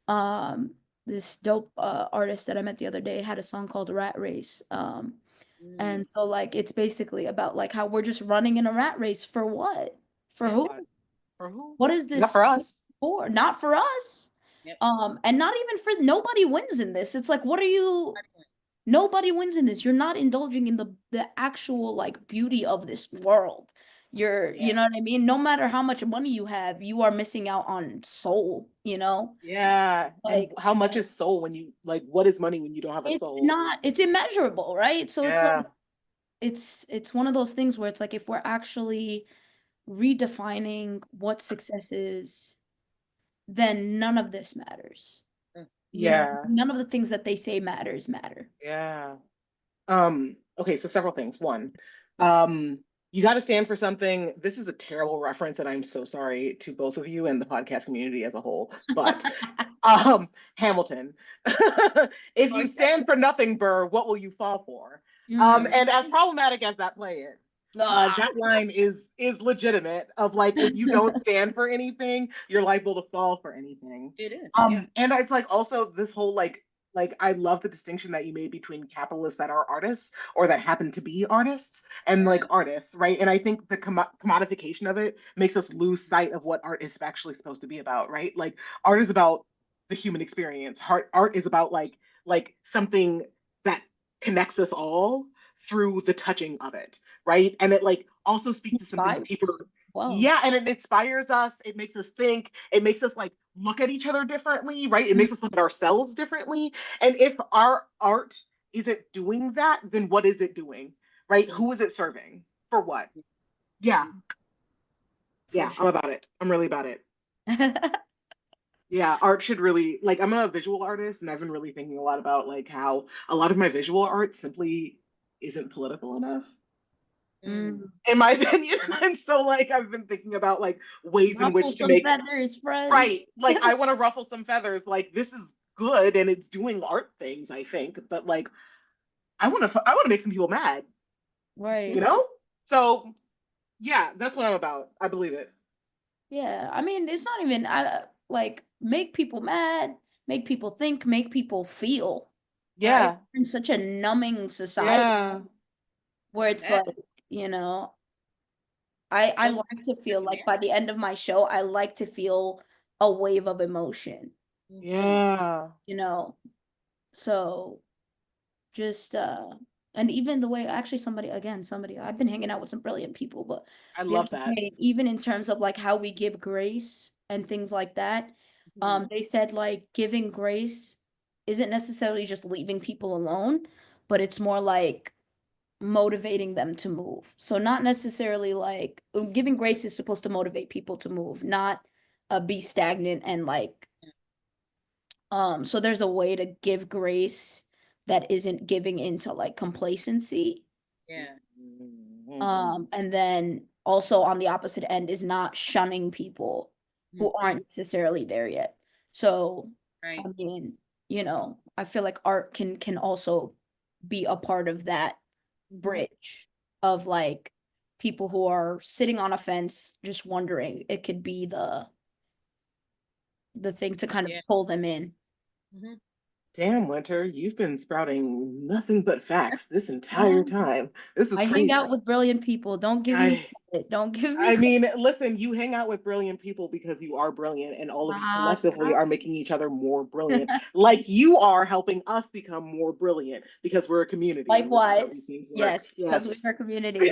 song. This dope artist that I met the other day had a song called Rat Race. And so like it's basically about like how we're just running in a rat race for what? For who? For who? What is this Not for us. for? Not for us. Yep. And not even for, nobody wins in this. It's like, what are you? Nobody wins in this. You're not indulging in the actual like beauty of this world. You know what I mean? No matter how much money you have, you are missing out on soul, you know? Yeah. Like, and how much is soul when you like, what is money when you don't have a soul? it's immeasurable, right? So it's Yeah. like, it's one of those things where it's like, if we're actually redefining what success is, then none of this matters. You know, none of the things that they say matter. Yeah. Okay, so several things. One, you got to stand for something. This is a terrible reference, and I'm so sorry to both of you and the podcast community as a whole. But Hamilton, if you stand for nothing, Burr, what will you fall for? And as problematic as that play is, that line is legitimate. Of like, if you don't stand for anything, you're liable to fall for anything. It is. And it's like also this whole like I love the distinction that you made between capitalists that are artists or that happen to be artists and like artists, right? And I think the commodification of it makes us lose sight of what art is actually supposed to be about, right? Like art is about the human experience. Art is about like something that connects us all through the touching of it, right? And it like also speaks to something deeper. Yeah, and it inspires us. It makes us think. It makes us like look at each other differently, right? It makes us look at ourselves differently. And if our art isn't doing that, then what is it doing, right? Who is it serving? For what? Yeah. Yeah, I'm about it. I'm really about it. Yeah, art should really, like, I'm a visual artist, and I've been really thinking a lot about like how a lot of my visual art simply isn't political enough. In my opinion. And so like I've been thinking about like ways in which to make feathers, friend. Right. Like I want to ruffle some feathers. Like this is good and it's doing art things, I think, but like I want to make some people mad. Right. You know? So yeah, that's what I'm about. I believe it. Yeah. I mean, it's not even like make people mad, make people think, make people feel. Yeah. Right? In such a numbing society where it's like, you know, I like to feel like by the end of my show, I like to feel a wave of emotion. Yeah. You know, so just and even the way actually somebody I've been hanging out with some brilliant people, but I love that. Even in terms of like how we give grace and things like that, they said like giving grace isn't necessarily just leaving people alone, but it's more like motivating them to move. So not necessarily like giving grace is supposed to motivate people to move, not be stagnant and like so there's a way to give grace that isn't giving into like complacency. And then also on the opposite end is not shunning people who aren't necessarily there yet. So I mean, you know, I feel like art can also be a part of that bridge of like people who are sitting on a fence just wondering. It could be the thing to kind of pull them in. Damn, Winter, you've been sprouting nothing but facts this entire time. This is crazy. I hang out with brilliant people. Don't give me credit. Don't give me I mean, listen, you hang out with brilliant people because you are brilliant, and all of you collectively are making each other more brilliant. Like you are helping us become more brilliant because we're a community. Likewise. Yes, because we're a community.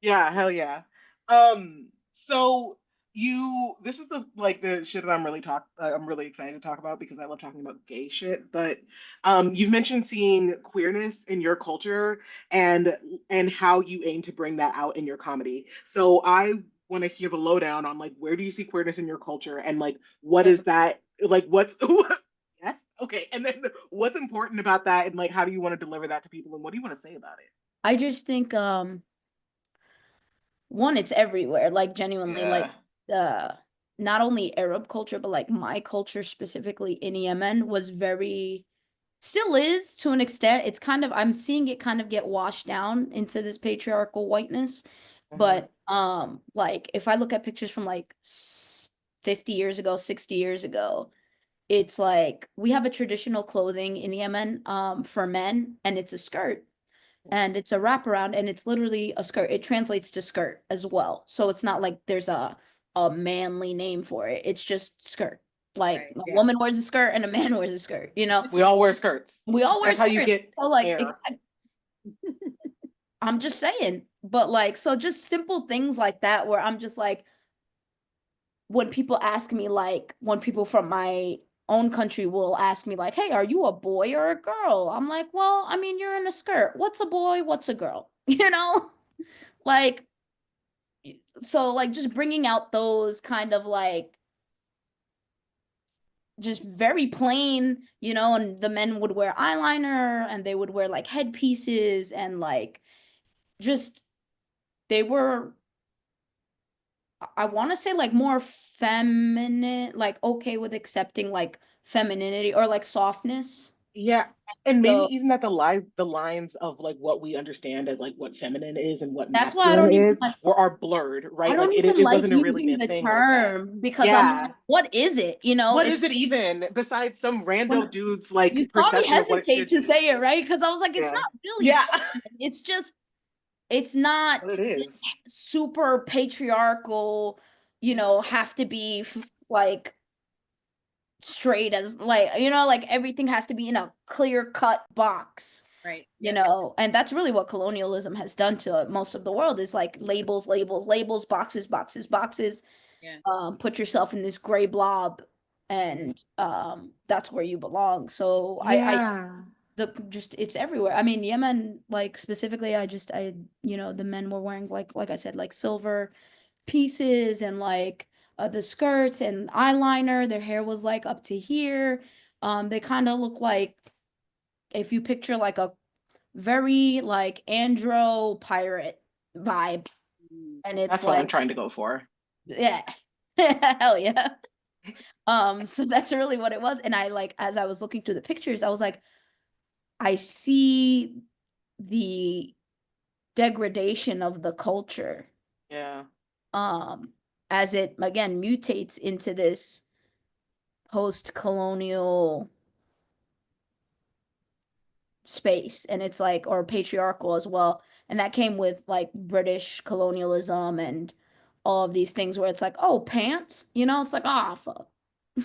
Yeah, hell yeah. So this is the shit that I'm really excited to talk about because I love talking about gay shit. But you've mentioned seeing queerness in your culture and how you aim to bring that out in your comedy. So I want to hear the lowdown on like where do you see queerness in your culture and like what is that like what's yes, okay. Okay, and then what's important about that, and like, how do you want to deliver that to people, and what do you want to say about it? I just think one, it's everywhere, like genuinely, like Yeah. not only Arab culture, but like my culture specifically in Yemen was very, still is to an extent. It's kind of, I'm seeing it kind of get washed down into this patriarchal whiteness. Mhm. But like if I look at pictures from like 50 years ago, 60 years ago, it's like we have a traditional clothing in Yemen for men, and it's a skirt and it's a wraparound, and it's literally a skirt. It translates to skirt as well. So it's not like there's a manly name for it. It's just skirt. Like Right. a Yeah. woman wears a skirt and a man wears a skirt, you know? We all wear skirts. We all wear That's how you skirts. get So like air. I'm just saying. But like, so just simple things like that where I'm just like, when people ask me, like when people from my own country will ask me like, hey, are you a boy or a girl? I'm like, well, I mean, you're in a skirt. What's a boy? What's a girl? You know? Like, so like just bringing out those kind of like just very plain, you know, and the men would wear eyeliner and they would wear like headpieces and like just they were, I want to say like more feminine, like okay with accepting like femininity or like softness. Yeah. And maybe So even that the lines of like what we understand as like what feminine is and what that's why masculine is are blurred, I right? don't Like even it like wasn't really using a the thing like that. term because I'm Yeah. like, what is it? You know, What it's is it even besides some rando when dude's you like saw me perception of what it hesitate should to be? say it, right? Because I was like, it's Yeah. not really Yeah. feminine. It's just, it's not But it this is. super patriarchal, you know, have to be like straight as like, you know, like everything has to be in a clear cut box, Right. you Yep. know, and that's really what colonialism has done to most of the world is like labels, labels, labels, boxes, boxes, boxes. Yeah. Put yourself in this gray blob, and that's where you belong. So I Yeah. the just it's everywhere. I mean, Yemen, like specifically, I you know, the men were wearing like I said, like silver pieces and like the skirts and eyeliner. Their hair was like up to here. They kind of look like if you picture like a very like andro pirate vibe, Mm. and it's That's what I'm like, trying to go for. yeah, hell yeah. So that's really what it was. And I like, as I was looking through the pictures, I was like, I see the degradation of the culture, Yeah. um, as it again mutates into this post-colonial space. And it's like, or patriarchal as well. And that came with like British colonialism and all of these things where it's like, oh, pants, you know, it's like, ah, fuck.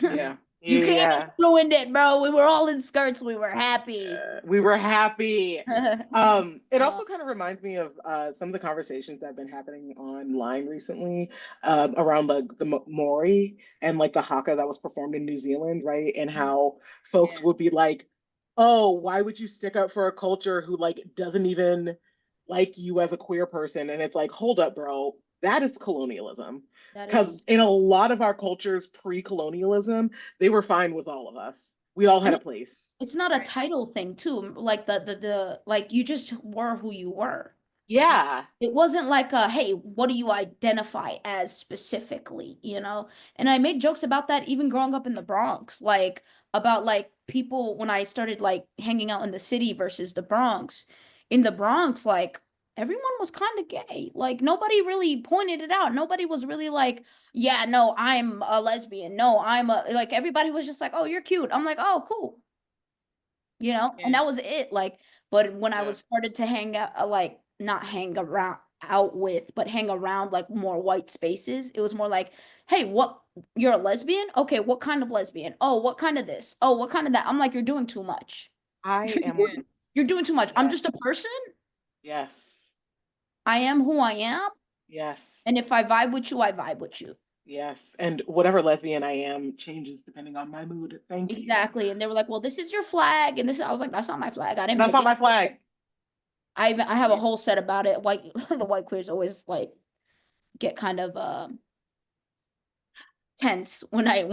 Yeah. You came and Yeah. ruined it, bro. We were all in skirts. We were happy. We were happy. It Uh, also kind of reminds me of some of the conversations that have been happening online recently around the Maori and like the haka that was performed in New Zealand, right? And how folks Yeah. would be like, "Oh, why would you stick up for a culture who like doesn't even like you as a queer person?" And it's like, "Hold up, bro. That is colonialism." that Because is, in a lot of our cultures pre-colonialism, they were fine with all of us. We all had and a place. it's not a Right. title thing too. Like the like you just were who you were. Yeah. It wasn't like a, hey, what do you identify as specifically, you know? And I made jokes about that even growing up in the Bronx, like about like people when I started like hanging out in the city versus the Bronx. In the Bronx, like everyone was kind of gay. Like nobody really pointed it out. Nobody was really like, yeah, no, I'm a lesbian. No, I'm a like everybody was just like, oh, you're cute. I'm like, oh, cool. You know? And Yeah. that was it. Like, but when I Yeah. was started to hang out, like not hang around out with, but hang around like more white spaces, it was more like, hey, what, you're a lesbian? Okay, what kind of lesbian? Oh, what kind of this? Oh, what kind of that? I'm like, you're doing too much. I Yeah. am, You're doing too much. I'm yes, just a person. yes, I am who I am. yes, And if I vibe with you, I vibe with you. yes. And whatever lesbian I am changes depending on my mood. Thank you. Exactly. And they were like, well, this is your flag. And this, I was like, that's not my flag. I didn't That's pick not it. my flag. I have a Yeah. whole set about it. White, the white queers always like get kind of tense when I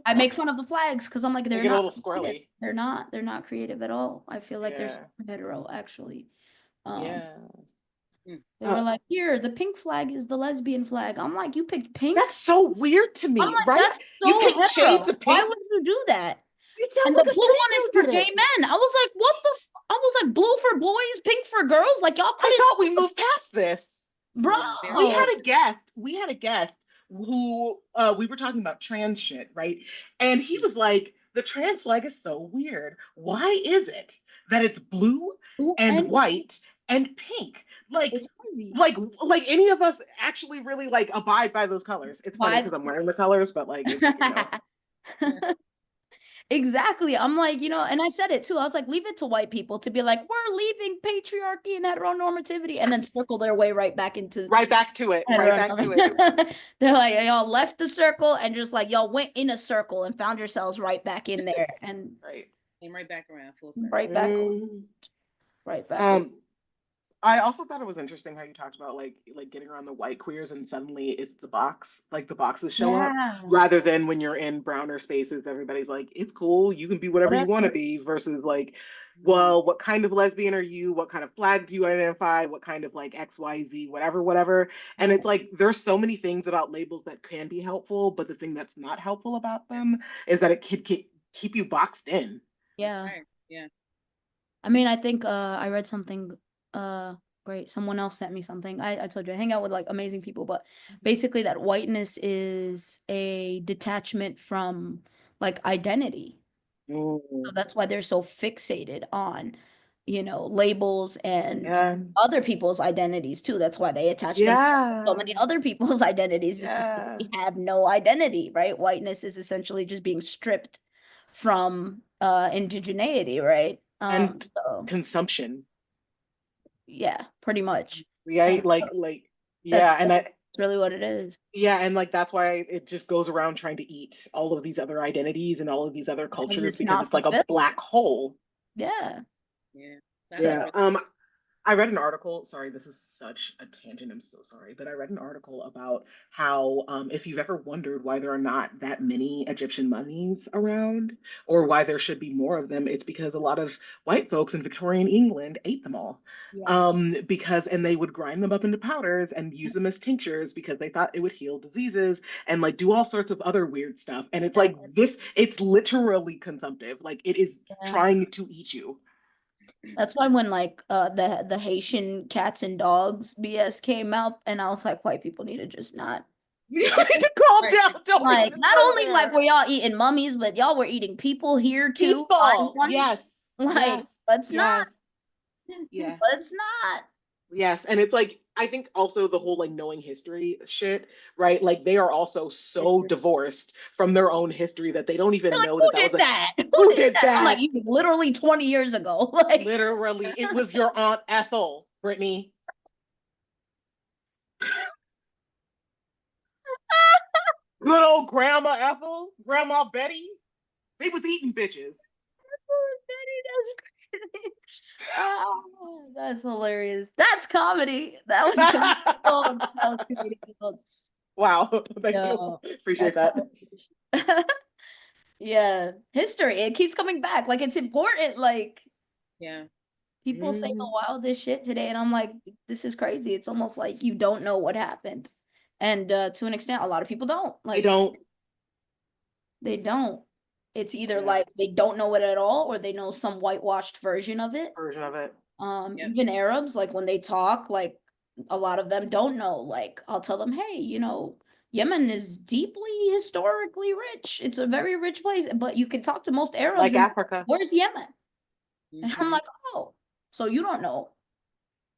I make fun of the flags because I'm like, They they're get a not little creative. squirrely. They're not creative at all. I feel like they're Yeah. super hetero, actually. Yeah. They were like, here, the pink flag is the lesbian flag. I'm like, you picked pink? That's so weird to I'm me, like, right? that's You so pick hetero. shades of Why pink. would you do that? It sounds And like the a blue straight one is dude for did gay it. men. I was like, what the? I was like, blue for boys, pink for girls. Like, y'all I couldn't, thought we moved past this. bro. Yeah, We had a guest who we were talking about trans shit, right? And he was like, the trans flag is so weird. Why is it that it's blue and white and pink? Like, it's crazy. like any of us actually really like abide by those colors. It's funny because I'm wearing the colors, but like it's, Exactly. I'm like, and I said it too. I was like, leave it to white people to be like, we're leaving patriarchy and heteronormativity, and then circle their way right back into right back to it. Right back to it. They're like, y'all left the circle and just like y'all went in a circle and found yourselves right back in there and Right. Came right back around full circle. right back, right back. I also thought it was interesting how you talked about like getting around the white queers and suddenly it's the box, like the boxes show up rather than when you're in browner spaces, everybody's like, it's cool, you can be whatever you want to be versus like, well, what kind of lesbian are you? What kind of flag do you identify? What kind of like XYZ, whatever. And it's like, there's so many things about labels that can be helpful, but the thing that's not helpful about them is that it can keep you boxed in. Yeah. Right. Yeah. I mean, I think I read something great. Someone else sent me something. I told you I hang out with like amazing people, but basically that whiteness is a detachment from like identity. So that's why they're so fixated on, labels and other people's identities too. That's why they attach themselves to so many other people's identities. Is because they have no identity, right? Whiteness is essentially just being stripped from indigeneity, right? And So, consumption. yeah, pretty much. Right? That's and that's really what it is. Yeah, and like that's why it just goes around trying to eat all of these other identities and all of these other cultures because it's like a black hole. Yeah. Yeah. Yeah. I read an article. Sorry, this is such a tangent. I'm so sorry. But I read an article about how, if you've ever wondered why there are not that many Egyptian mummies around or why there should be more of them, it's because a lot of white folks in Victorian England ate them all. Yes. And they would grind them up into powders and use them as tinctures because they thought it would heal diseases and like do all sorts of other weird stuff. And it's like it's literally consumptive. Like it is trying to eat you. That's why when like the Haitian cats and dogs BS came out, and I was like, white people need to just not. You need to calm down. Don't like not only there. Like were y'all eating mummies, but y'all were eating people here too. People, yes. Like let's not. Yeah. Let's not. Yes, and it's like I think also the whole like knowing history shit, right? Like they are also so divorced from their own history that they don't even know like, that that was who did that? I'm like, literally 20 years ago. Like literally, it was your Aunt Ethel, Brittany. Good old Grandma Ethel, Grandma Betty. They was eating bitches. Betty, that's crazy. Oh, that's hilarious. That's comedy. That was gold. That was comedic gold. Wow. Thank you. Appreciate that. Yeah. History. It keeps coming back. Like it's important. Like people say the wildest shit today, and I'm like, this is crazy. It's almost like you don't know what happened. And to an extent, a lot of people don't. Like they don't. It's either like they don't know it at all, or they know some whitewashed version of it. Even Arabs, like when they talk, like a lot of them don't know. Like I'll tell them, hey, Yemen is deeply historically rich. It's a very rich place, but you can talk to most Arabs. Like Africa. Where's Yemen? And I'm like, oh, so you don't know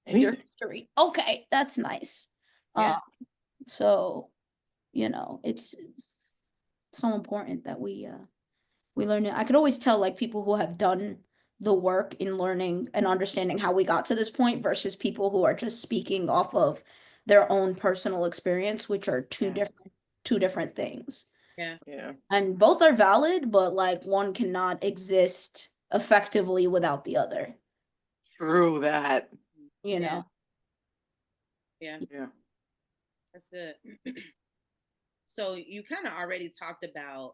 your history. Okay, that's nice. So, it's so important that we learn it. I could always tell like people who have done the work in learning and understanding how we got to this point versus people who are just speaking off of their own personal experience, which are two different things. And both are valid, but like one cannot exist effectively without the other. True that. You know. Yeah. That's good. So you kind of already talked about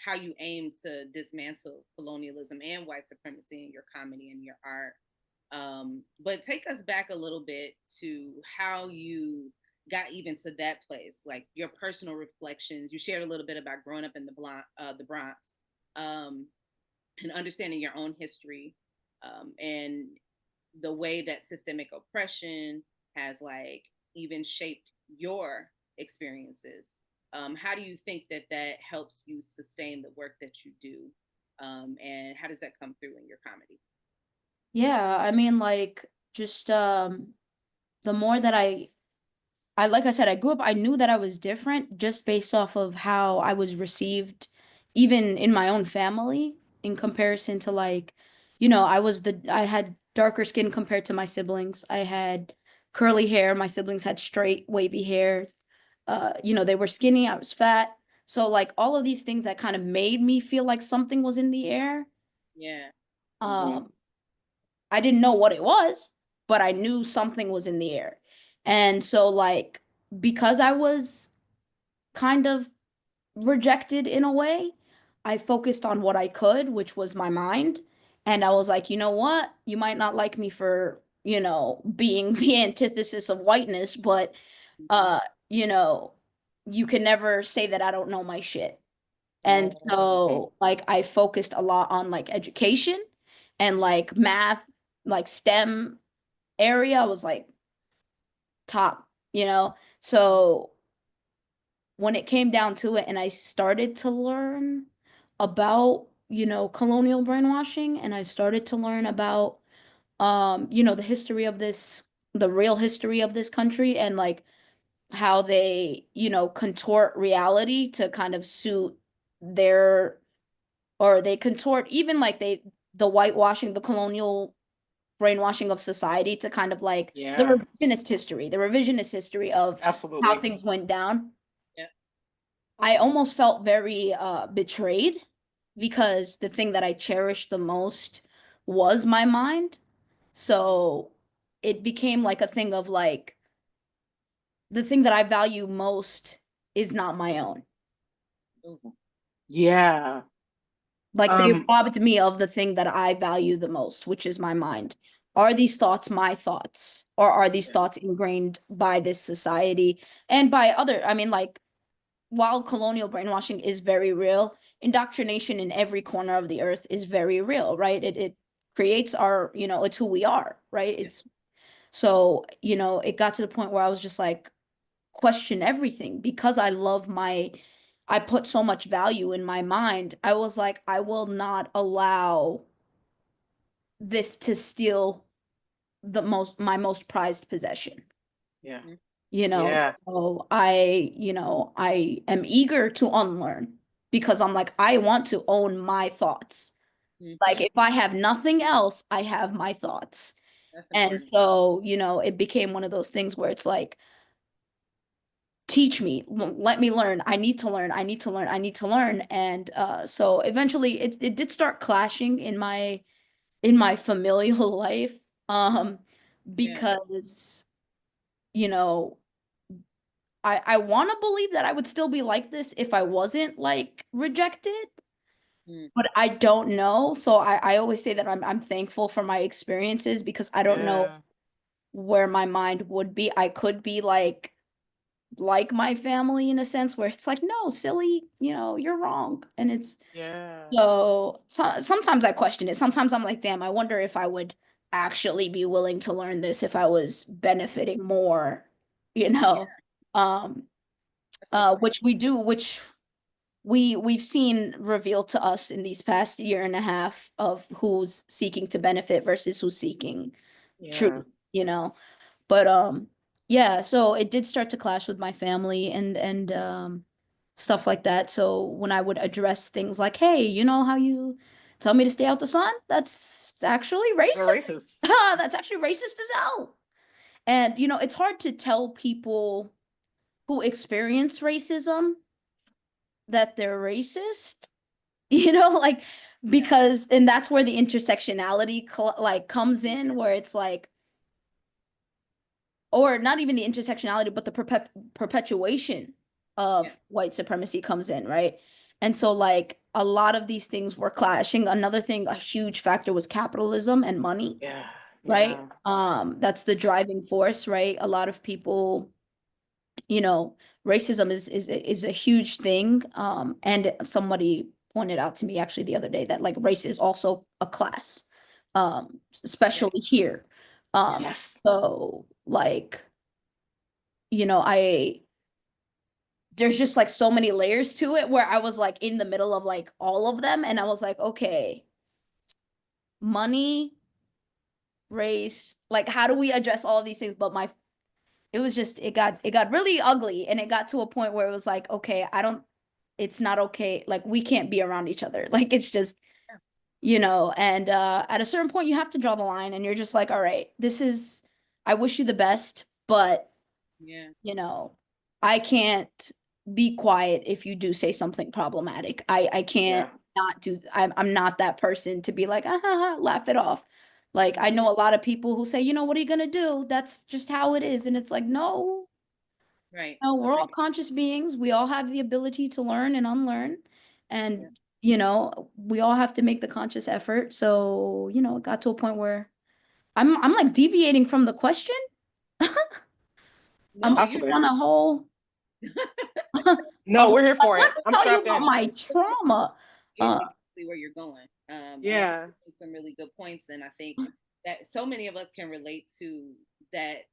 how you aim to dismantle colonialism and white supremacy in your comedy and your art. But take us back a little bit to how you got even to that place, like your personal reflections. You shared a little bit about growing up in the Bronx, and understanding your own history, and the way that systemic oppression has like even shaped your experiences. How do you think that that helps you sustain the work that you do? And how does that come through in your comedy? Yeah, I mean, like, just the more that I like I said, I grew up, I knew that I was different just based off of how I was received, even in my own family, in comparison to like, I had darker skin compared to my siblings. I had curly hair. My siblings had straight, wavy hair. They were skinny, I was fat. So like all of these things that kind of made me feel like something was in the air. Yeah. Um, I didn't know what it was, but I knew something was in the air. And so like because I was kind of rejected in a way, I focused on what I could, which was my mind. And I was like, you know what? You might not like me for, being the antithesis of whiteness, but Mhm. uh, you know, you can never say that I don't know my shit. And Okay. so like I focused a lot on like education and like math, like STEM area was like top. So when it came down to it and I started to learn about, colonial brainwashing and I started to learn about the history of the real history of this country and like how they, contort reality to kind of suit their or they contort even like the whitewashing, the colonial brainwashing of society to kind of like Yeah, the revisionist history of how absolutely. things went down. Yeah. I almost felt very betrayed because the thing that I cherished the most was my mind. So it became like a thing of like the thing that I value most is not my own. Mhm. Yeah. Like they Um, robbed me of the thing that I value the most, which is my mind. Are these thoughts my thoughts? Or are these Yeah. thoughts ingrained by this society and by I mean, like, while colonial brainwashing is very real, indoctrination in every corner of the earth is very real, right? It creates it's who we are, right? Yeah. It's so, it got to the point where I was just like, question everything because I put so much value in my mind. I was like, I will not allow this to steal my most prized possession. yeah. Mhm. Yeah. So I am eager to unlearn because I'm like, I want to own my thoughts. Like Mhm. if I have nothing else, I have my thoughts. That's And important. so, it became one of those things where it's like, teach me, let me learn. I need to learn. I need to learn. I need to learn. And so eventually it did start clashing in my familial life. Yeah. Because, you know, I want to believe that I would still be like this if I wasn't like rejected, Mm. but I don't know. So I always say that I'm thankful for my experiences because I don't know Yeah. where my mind would be. I could be like my family in a sense where it's like, no, silly, you're wrong. And it's Yeah. so sometimes I question it. Sometimes I'm like, damn, I wonder if I would actually be willing to learn this if I was benefiting more, you Yeah. know. Um, That's important. which we've seen revealed to us in these past year and a half of who's seeking to benefit versus who's seeking Yeah. truth, But yeah, so it did start to clash with my family and stuff like that. So when I would address things like, "Hey, you know how you tell me to stay out the sun? That's actually They're racist. racist. That's actually racist as hell." And it's hard to tell people who experience racism that they're racist, like Yeah. because and that's where the intersectionality like comes in where it's like or not even the intersectionality, but the perpetuation of Yeah. white supremacy comes in, right? And so like a lot of these things were clashing. Another thing, a huge factor was capitalism and money, Yeah. right? Yeah. That's the driving force, right? A lot of people, you know, racism is a huge thing. And somebody pointed out to me actually the other day that like race is also a class, Yeah. especially here. Yes. So like, there's just like so many layers to it where I was like in the middle of like all of them, and I was like, okay, money, race, like how do we address all of these things? But it was just it got really ugly, and it got to a point where it was like, okay, it's not okay, like we can't be around each other. Like it's just, and at a certain point you have to draw the line, and you're just like, all right, I wish you the best, but Yeah. I can't be quiet if you do say something problematic. I can't Yeah. not do, I'm not that person to be like, ah, ha, ha, laugh it off. Like I know a lot of people who say, what are you gonna do? That's just how it is. And it's like, no, Right. no, we're all conscious beings. We all have the ability to learn and unlearn. Yeah. And, we all have to make the conscious effort. So, it got to a point where I'm like deviating from the question. I'm No, like you Possibly. on a whole No, we're here like, for let it. me I'm tell you strapped about in. my trauma. get exactly where you're going. And I think Yeah. you made some really good points. And I think that so many of us can relate to that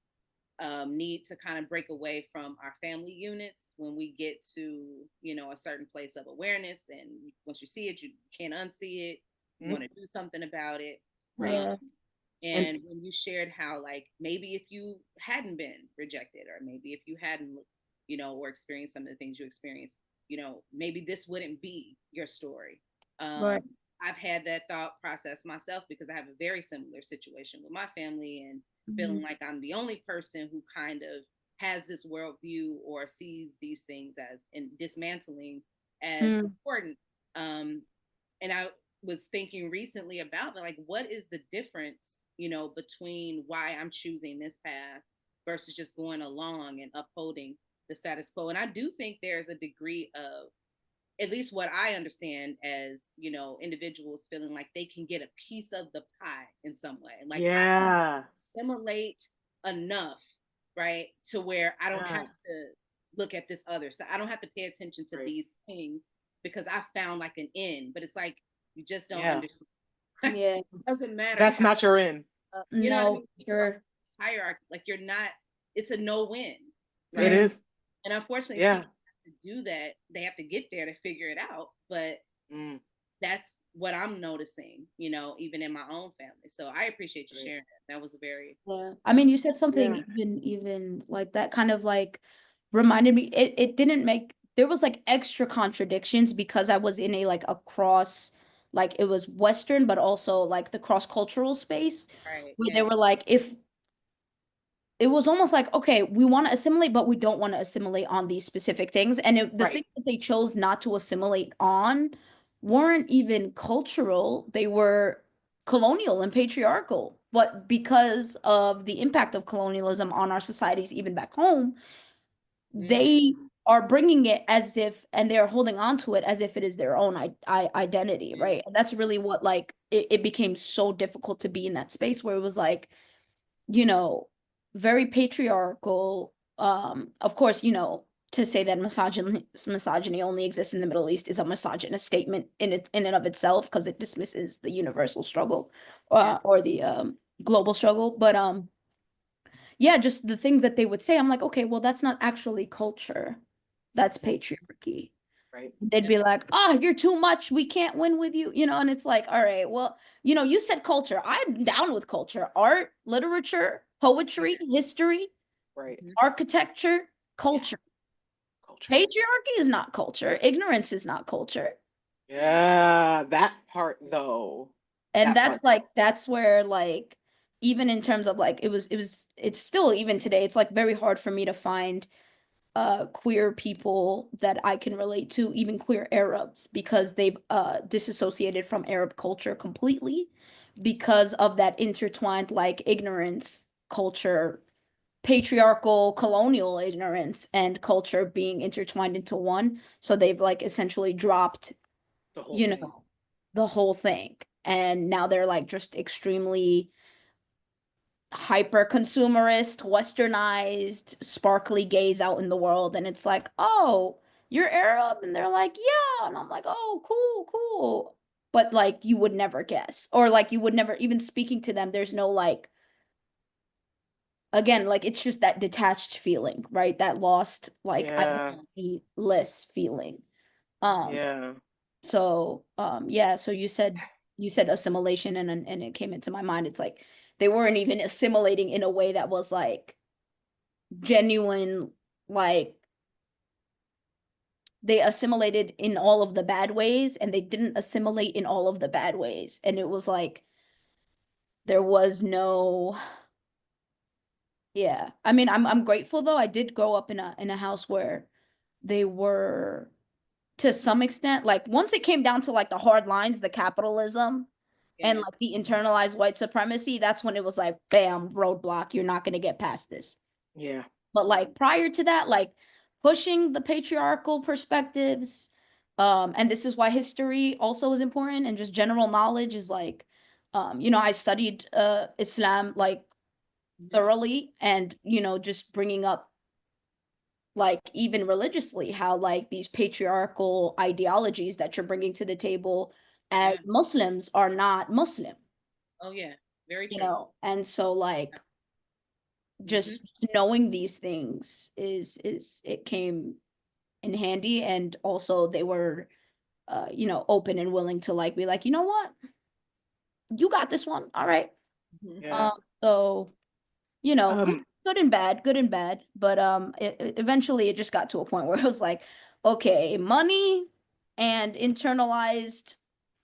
need to kind of break away from our family units when we get to, a certain place of awareness. And once you see it, you can't unsee it. You want to do something about it. Right. Yeah. And when you shared how, like, maybe if you hadn't been rejected, or maybe if you hadn't, or experienced some of the things you experienced, maybe this wouldn't be your story. Right. I've had that thought process myself because I have a very similar situation with my family, and Mhm. feeling like I'm the only person who kind of has this worldview or sees these things as in dismantling as important. And I was thinking recently about like, what is the difference, between why I'm choosing this path versus just going along and upholding the status quo. And I do think there's a degree of, at least what I understand as, individuals feeling like they can get a piece of the pie in some way. Like Yeah. assimilate enough, right, to where I don't Yeah. have to look at this other. So I don't have to pay attention to Right. these things because I found like an end. But it's like you just don't Yeah. understand. Yeah. It doesn't matter. That's not your end. You know what I No, mean? sure. It's hierarchy. Like you're not. It's a no win, It right? is. And unfortunately, Yeah. people have to do that. They have to get there to figure it out. But Mm. that's what I'm noticing, even in my own family. So I appreciate you Right. sharing that. That was a very Yeah. I mean, you said something Yeah. even like that kind of like reminded me, it didn't make, there was like extra contradictions because I was in a cross, like it was Western, but also like the cross-cultural space right. where they Yeah. were like, if it was almost like, okay, we want to assimilate, but we don't want to assimilate on these specific things. And the Right. things that they chose not to assimilate on weren't even cultural. They were colonial and patriarchal. But because of the impact of colonialism on our societies, even back home, they are bringing it as if, and they're holding on to it as if it is their own identity, right? And that's really what like it became so difficult to be in that space where it was like, you know, very patriarchal. Of course, to say that misogyny only exists in the Middle East is a misogynist statement in and of itself because it dismisses the universal struggle, or the global struggle. But yeah, just the things that they would say, I'm like, okay, well, that's not actually culture. That's patriarchy. Right. They'd be like, oh, you're too much. We can't win with you, and it's like, all right, well, you said culture. I'm down with culture, art, literature, poetry, history, Right. architecture, culture. Culture. Patriarchy is not culture. Ignorance is not culture. Yeah. That part though. And That that's where like, even in terms of like, it's still, even today, it's like very hard for me to find queer people that I can relate to, even queer Arabs, because they've disassociated from Arab culture completely because of that intertwined like ignorance culture patriarchal colonial ignorance and culture being intertwined into one. So they've like essentially dropped, The whole you thing. know, the whole thing. And now they're like just extremely hyper consumerist, westernized, sparkly gays out in the world. And it's like, oh, you're Arab? And they're like, yeah. And I'm like, oh, cool, cool. But like you would never guess. Or like you would never, even speaking to them, there's no like, again, like it's just that detached feeling, right? That lost, like Yeah. identity-less feeling. Um, Yeah. so yeah, so you said assimilation and it came into my mind. It's like they weren't even assimilating in a way that was like genuine, like they assimilated in all of the bad ways and they didn't assimilate in all of the bad ways. And it was like there was no, yeah. I mean, I'm grateful though. I did grow up in a house where they were to some extent, like once it came down to like the hard lines, the capitalism and Yeah. like the internalized white supremacy, that's when it was like, bam, roadblock, you're not gonna get past this. Yeah. But like prior to that, like pushing the patriarchal perspectives, and this is why history also is important and just general knowledge is like, you know, I studied Islam like thoroughly and, you know, just bringing up like even religiously how like these patriarchal ideologies that you're bringing to the table Yeah. as Muslims are not Muslim, Oh yeah. Very you true. know, and so like just knowing these things is it came in handy and also they were you know open and willing to like be like, you know what, you got this one, all right. Mhm. Yeah. So you know, Um, good and bad, but eventually it just got to a point where it was like, okay, money and internalized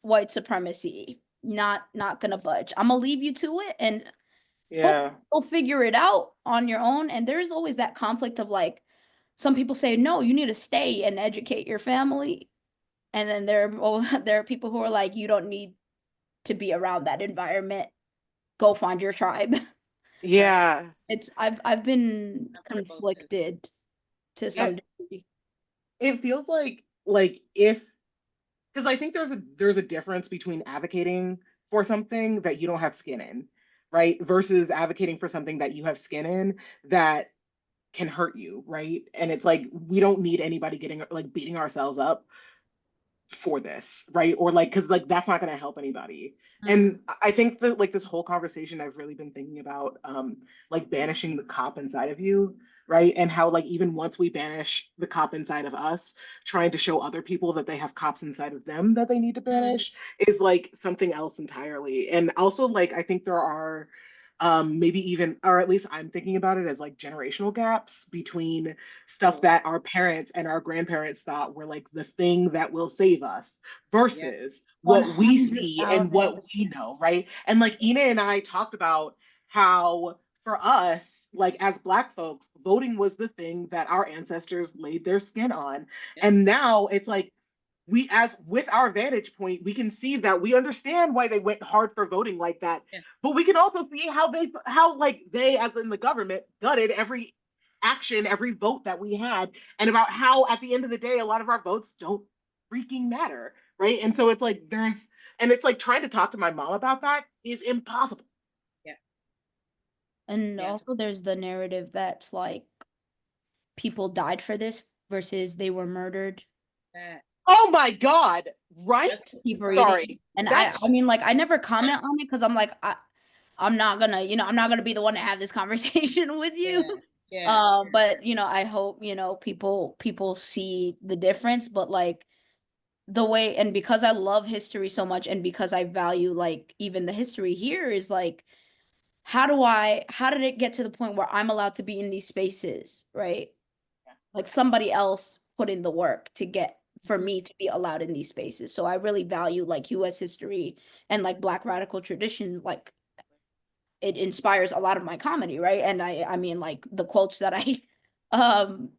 white supremacy, not gonna budge. I'm gonna leave you to it and hopefully yeah. you'll figure it out on your own. And there's always that conflict of like, some people say, no, you need to stay and educate your family. And then there are people who are like, you don't need to be around that environment. Go find your tribe. Right. Yeah. It's I've been I've heard both too. conflicted to Yeah. some degree. It feels like if because I think there's a difference between advocating for something that you don't have skin in, right? Versus advocating for something that you have skin in that can hurt you, right? And it's like we don't need anybody getting like beating ourselves up for this, right? Or like, because like that's not going to help anybody. And I think that like this whole conversation, I've really been thinking about like banishing the cop inside of you, right? And how like even once we banish the cop inside of us, trying to show other people that they have cops inside of them that they need to banish is like something else entirely. And also like I think there are maybe even, or at least I'm thinking about it as like generational gaps between stuff that our parents and our grandparents thought were like the thing that will save us Yeah. versus what we see and what 100,000%. we know, right? And like Ina and I talked about how for us, like as Black folks, voting was the thing that our ancestors laid their skin on. Yeah. And now it's like we as with our vantage point we can see that we understand why they went hard for voting like that, Yeah. but we can also see how like they as in the government gutted every action, every vote that we had, and about how at the end of the day a lot of our votes don't freaking matter, right? And so it's like there's and it's like trying to talk to my mom about that is impossible. Yeah. And Yeah. also there's the narrative that's like people died for this versus they were murdered. That Oh my god, that's right? Keep reading. Sorry, And I that's mean like I never comment on it because I'm like I'm not gonna, you know, I'm not gonna be the one to have this conversation with you. yeah. Yeah. But you know, I hope, you know, people see the difference, but like the way, and because I love history so much and because I value like even the history here is like how did it get to the point where I'm allowed to be in these spaces, right? Like somebody else put in the work to get for me to be allowed in these spaces. So I really value like US history and like Black radical tradition, like it inspires a lot of my comedy, right? And I mean like the quotes that I um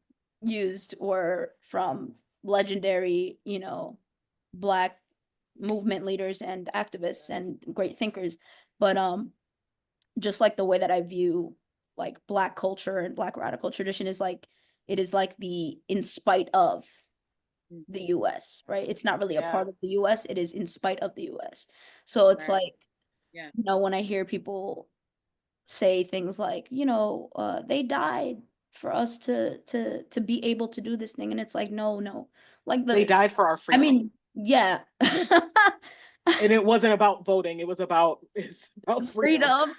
used were from legendary, you know, Black movement leaders and activists and great thinkers. But just like the way that I view like Black culture and Black radical tradition is like, it is like the in spite of the US, right? It's not really a part of the US, it is in spite of the US. So it's like, yeah, you know, when I hear people say things like, you know, they died for us to be able to do this thing, and it's like, no, like They died for our I freedom. mean, yeah. And it wasn't about voting, it's about freedom.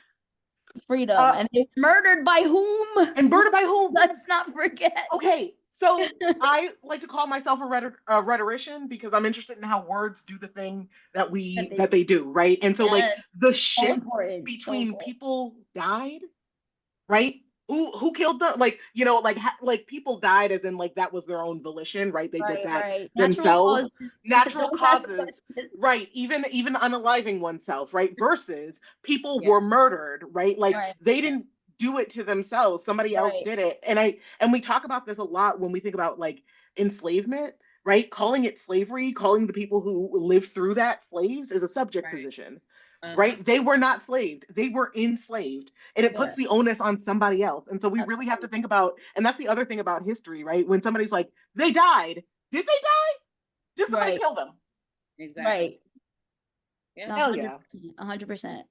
Freedom. And they were murdered by whom? And murdered by whom? Let's not forget. Okay, so I like to call myself a rhetorician because I'm interested in how words do the thing that they do, right? And so like the shift between people died, right? Who killed them? Like, you know, like people died as in like that was their own volition, right? They did that themselves. Natural causes, right? Even unaliving oneself, right? Versus people were murdered, right? Like they didn't do it to themselves. Somebody else did it. And we talk about this a lot when we think about like enslavement, right? Calling it slavery, calling the people who lived through that slaves is a subject position. Right? They were not slaved. They were enslaved. And it puts the onus on somebody else. And so we really have to think about, and that's the other thing about history, right? When somebody's like, they died. Did they die? Did somebody kill them? Exactly. Right. Yeah. Hell yeah. 100%.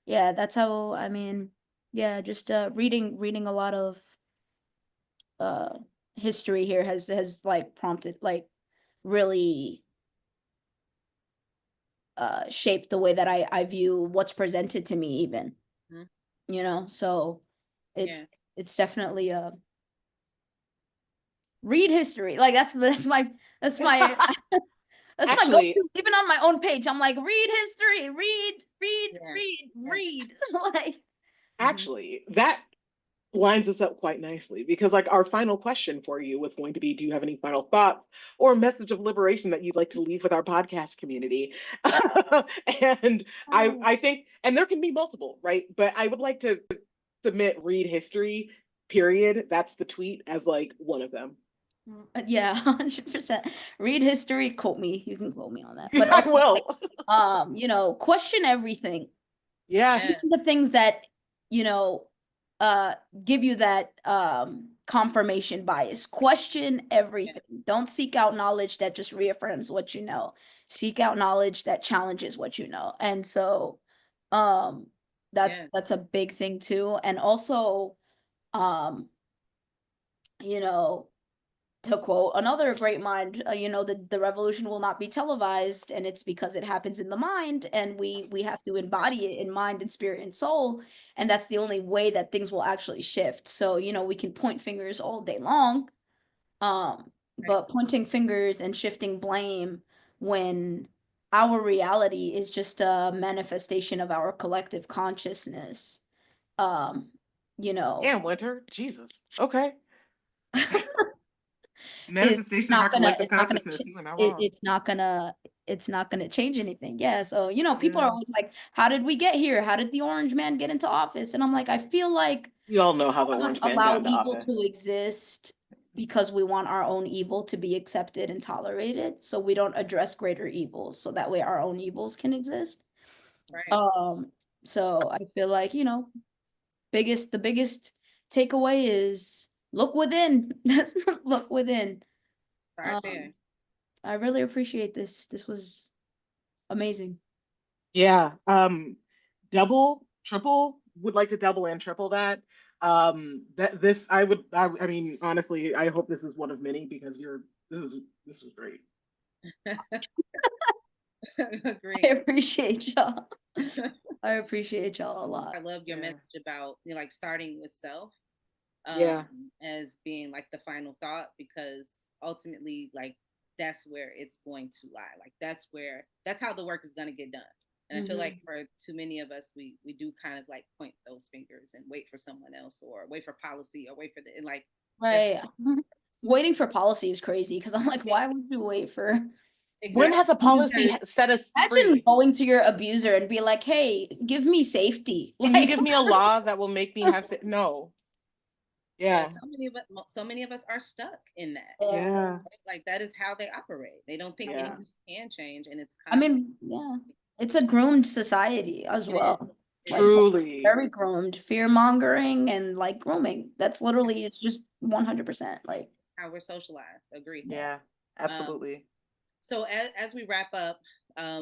Yeah, that's how, I mean, yeah, just reading a lot of history here has like prompted, like really shaped the way that I view what's presented to me even. You know, so it's definitely read history. Like that's my that's my go-to. Even on my own page, I'm like, read history, read. Like actually, that lines us up quite nicely because like our final question for you was going to be, do you have any final thoughts or a message of liberation that you'd like to leave with our podcast community? And I think, and there can be multiple, right? But I would like to submit read history, period. That's the tweet as like one of them. Yeah, 100%. Read history, quote me. You can quote me on that. But I will. Like, you know, question everything. Yeah. These are the things that, you know, give you that confirmation bias. Question everything. Don't seek out knowledge that just reaffirms what you know. Seek out knowledge that challenges what you know. And so that's a big thing too. And also you know, to quote another great mind, you know, the revolution will not be televised, and it's because it happens in the mind, and we have to embody it in mind and spirit and soul, and that's the only way that things will actually shift. So, you know, we can point fingers all day long, but pointing fingers and shifting blame when our reality is just a manifestation of our collective consciousness, you know. Damn, Winter, Jesus. Okay. Manifestation of our collective consciousness. You are not wrong. It's not gonna change anything. Yeah. So, you know, people are always like, how did we get here? How did the orange man get into office? And I'm like, I feel like you all know how the orange man allow got into evil office. to exist because we want our own evil to be accepted and tolerated. So we don't address greater evils. So that way our own evils can exist. Right. So I feel like, you know, the biggest takeaway is look within. Look within. Right there. I really appreciate this. This was amazing. Yeah. Double, triple, would like to double and triple that. I mean, honestly, I hope this is one of many because this was great. Great. I appreciate y'all. I appreciate y'all a lot. I love your message about, you know, like starting with self as being like the final thought, because ultimately, like, that's where it's going to lie. Like that's how the work is going to get done. And I feel like for too many of us, we do kind of like point those fingers and wait for someone else, or wait for policy, or wait for the, like, right. Waiting for policy is crazy because I'm like, why would you wait for? Exactly. When has a policy set us free? Imagine going to your abuser and be like, hey, give me safety. Can you give me a law that will make me have no? Yeah. So many of us are stuck in that. Yeah. Like that is how they operate. They don't think anything can change, and it's I mean, yeah. It's a groomed society as well. Like Truly. very groomed, fear mongering and like grooming. That's literally, it's just 100% like how we're socialized. Agreed. Yeah, absolutely. So as we wrap up,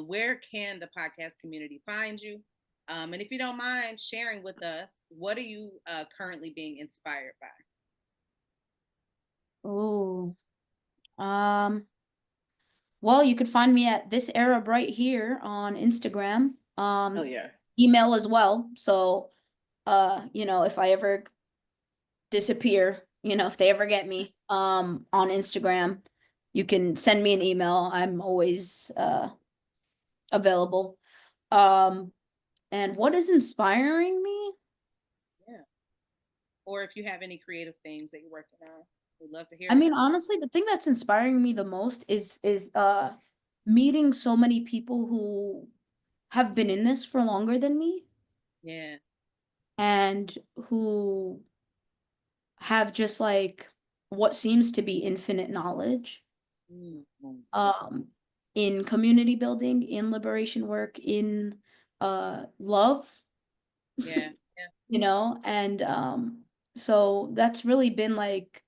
where can the podcast community find you? And if you don't mind sharing with us, what are you currently being inspired by? Oh, well, you could find me at this Arab right here on Instagram. Hell yeah. Email as well. So, you know, if I ever disappear, you know, if they ever get me, on Instagram, you can send me an email. I'm always available. And what is inspiring me? Yeah. Or if you have any creative things that you're working on, we'd love to hear. I mean, honestly, the thing that's inspiring me the most is meeting so many people who have been in this for longer than me. Yeah. And who have just like what seems to be infinite knowledge. Mm-hmm. In community building, in liberation work, in love. Yeah. Yeah. You know, and so that's really been like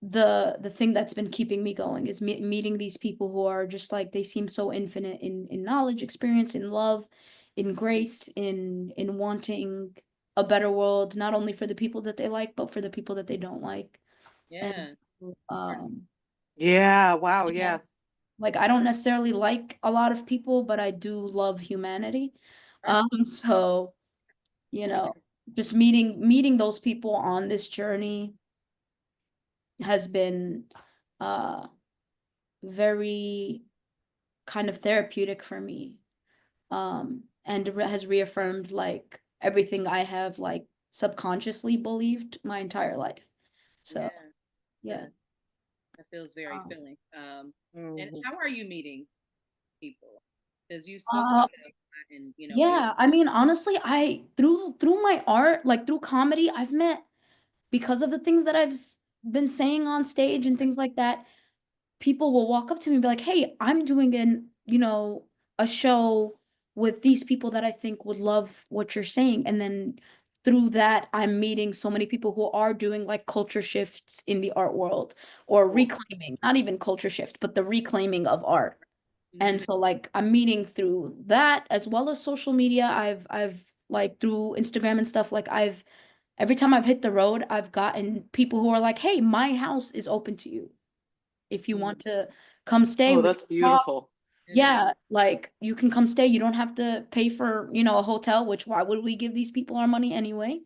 the thing that's been keeping me going is meeting these people who are just like, they seem so infinite in knowledge, experience, in love, in grace, in wanting a better world, not only for the people that they like, but for the people that they don't like. Yeah. And yeah, wow, you know, yeah. like I don't necessarily like a lot of people, but I do love humanity. So, you know, just meeting those people on this journey has been very kind of therapeutic for me. And has reaffirmed like everything I have like subconsciously believed my entire life. So yeah. That feels very filling. And Mhm. how are you meeting people? Because you spoke about it and you know. Yeah, I mean, honestly, I through my art, like through comedy, I've met, because of the things that I've been saying on stage and things like that, people will walk up to me and be like, "Hey, I'm doing you know, a show with these people that I think would love what you're saying." And then through that, I'm meeting so many people who are doing like culture shifts in the art world, or reclaiming, not even culture shift, but the reclaiming of art. And so like I'm meeting through that as well as social media. I've like through Instagram and stuff, like every time I've hit the road, I've gotten people who are like, "Hey, my house is open to you. If you want to come stay, Oh, we that's can talk." beautiful. Yeah, like you can come stay. You don't have to pay for, you know, a hotel, which why would we give these people our money anyway?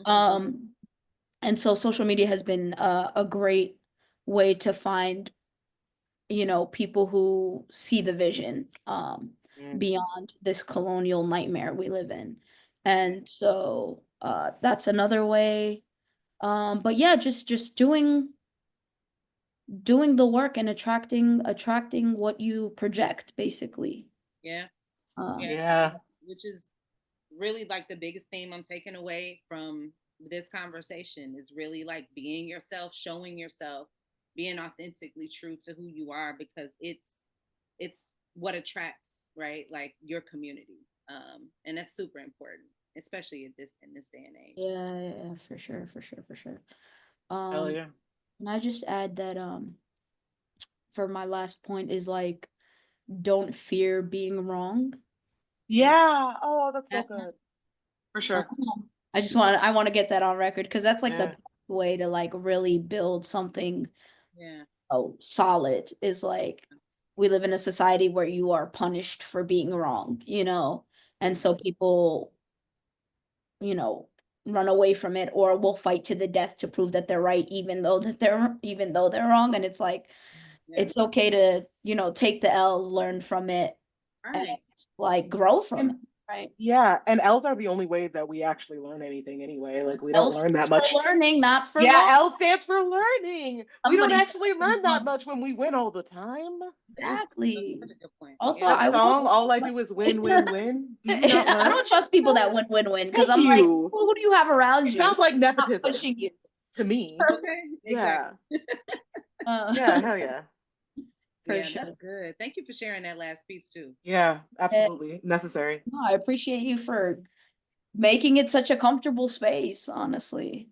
And so social media has been a great way to find, you know, people who see the vision beyond this colonial nightmare we live in. And so that's another way. But yeah, just doing the work and attracting what you project, basically. Yeah. Yeah. Which is really like the biggest theme I'm taking away from this conversation is really like being yourself, showing yourself, being authentically true to who you are, because it's what attracts, right? Like your community. And that's super important, especially in this day and age. Yeah, for sure. Hell yeah. And I just add that for my last point is like, don't fear being wrong. Yeah. Oh, that's so good. For sure. I want to get that on record, because that's like the best way to like really build something solid, is like, we live in a society where you are punished for being wrong, you know, and so people, you know, run away from it, or will fight to the death to prove that they're right, even though they're wrong. And it's like, it's okay to, you know, take the L, learn from it, and like grow from it, right? Yeah, and L's are the only way that we actually learn anything anyway. Like we don't learn that stands much. for learning, not for Yeah, learning. L stands for learning. We don't Somebody actually learn that much when we win all the time. Exactly. That's such a good point. Also, Yeah. That song, all I do is win, win, win. Do you not learn? I don't trust people that win, because Thank I'm like, you. who do you have around It you? sounds like Not nepotism pushing you. to me. Okay. Yeah. Exactly. Yeah, hell yeah. For Yeah, sure. that's good. Thank you for sharing that last piece too. Yeah, absolutely necessary. No, I appreciate you for making it such a comfortable space, honestly.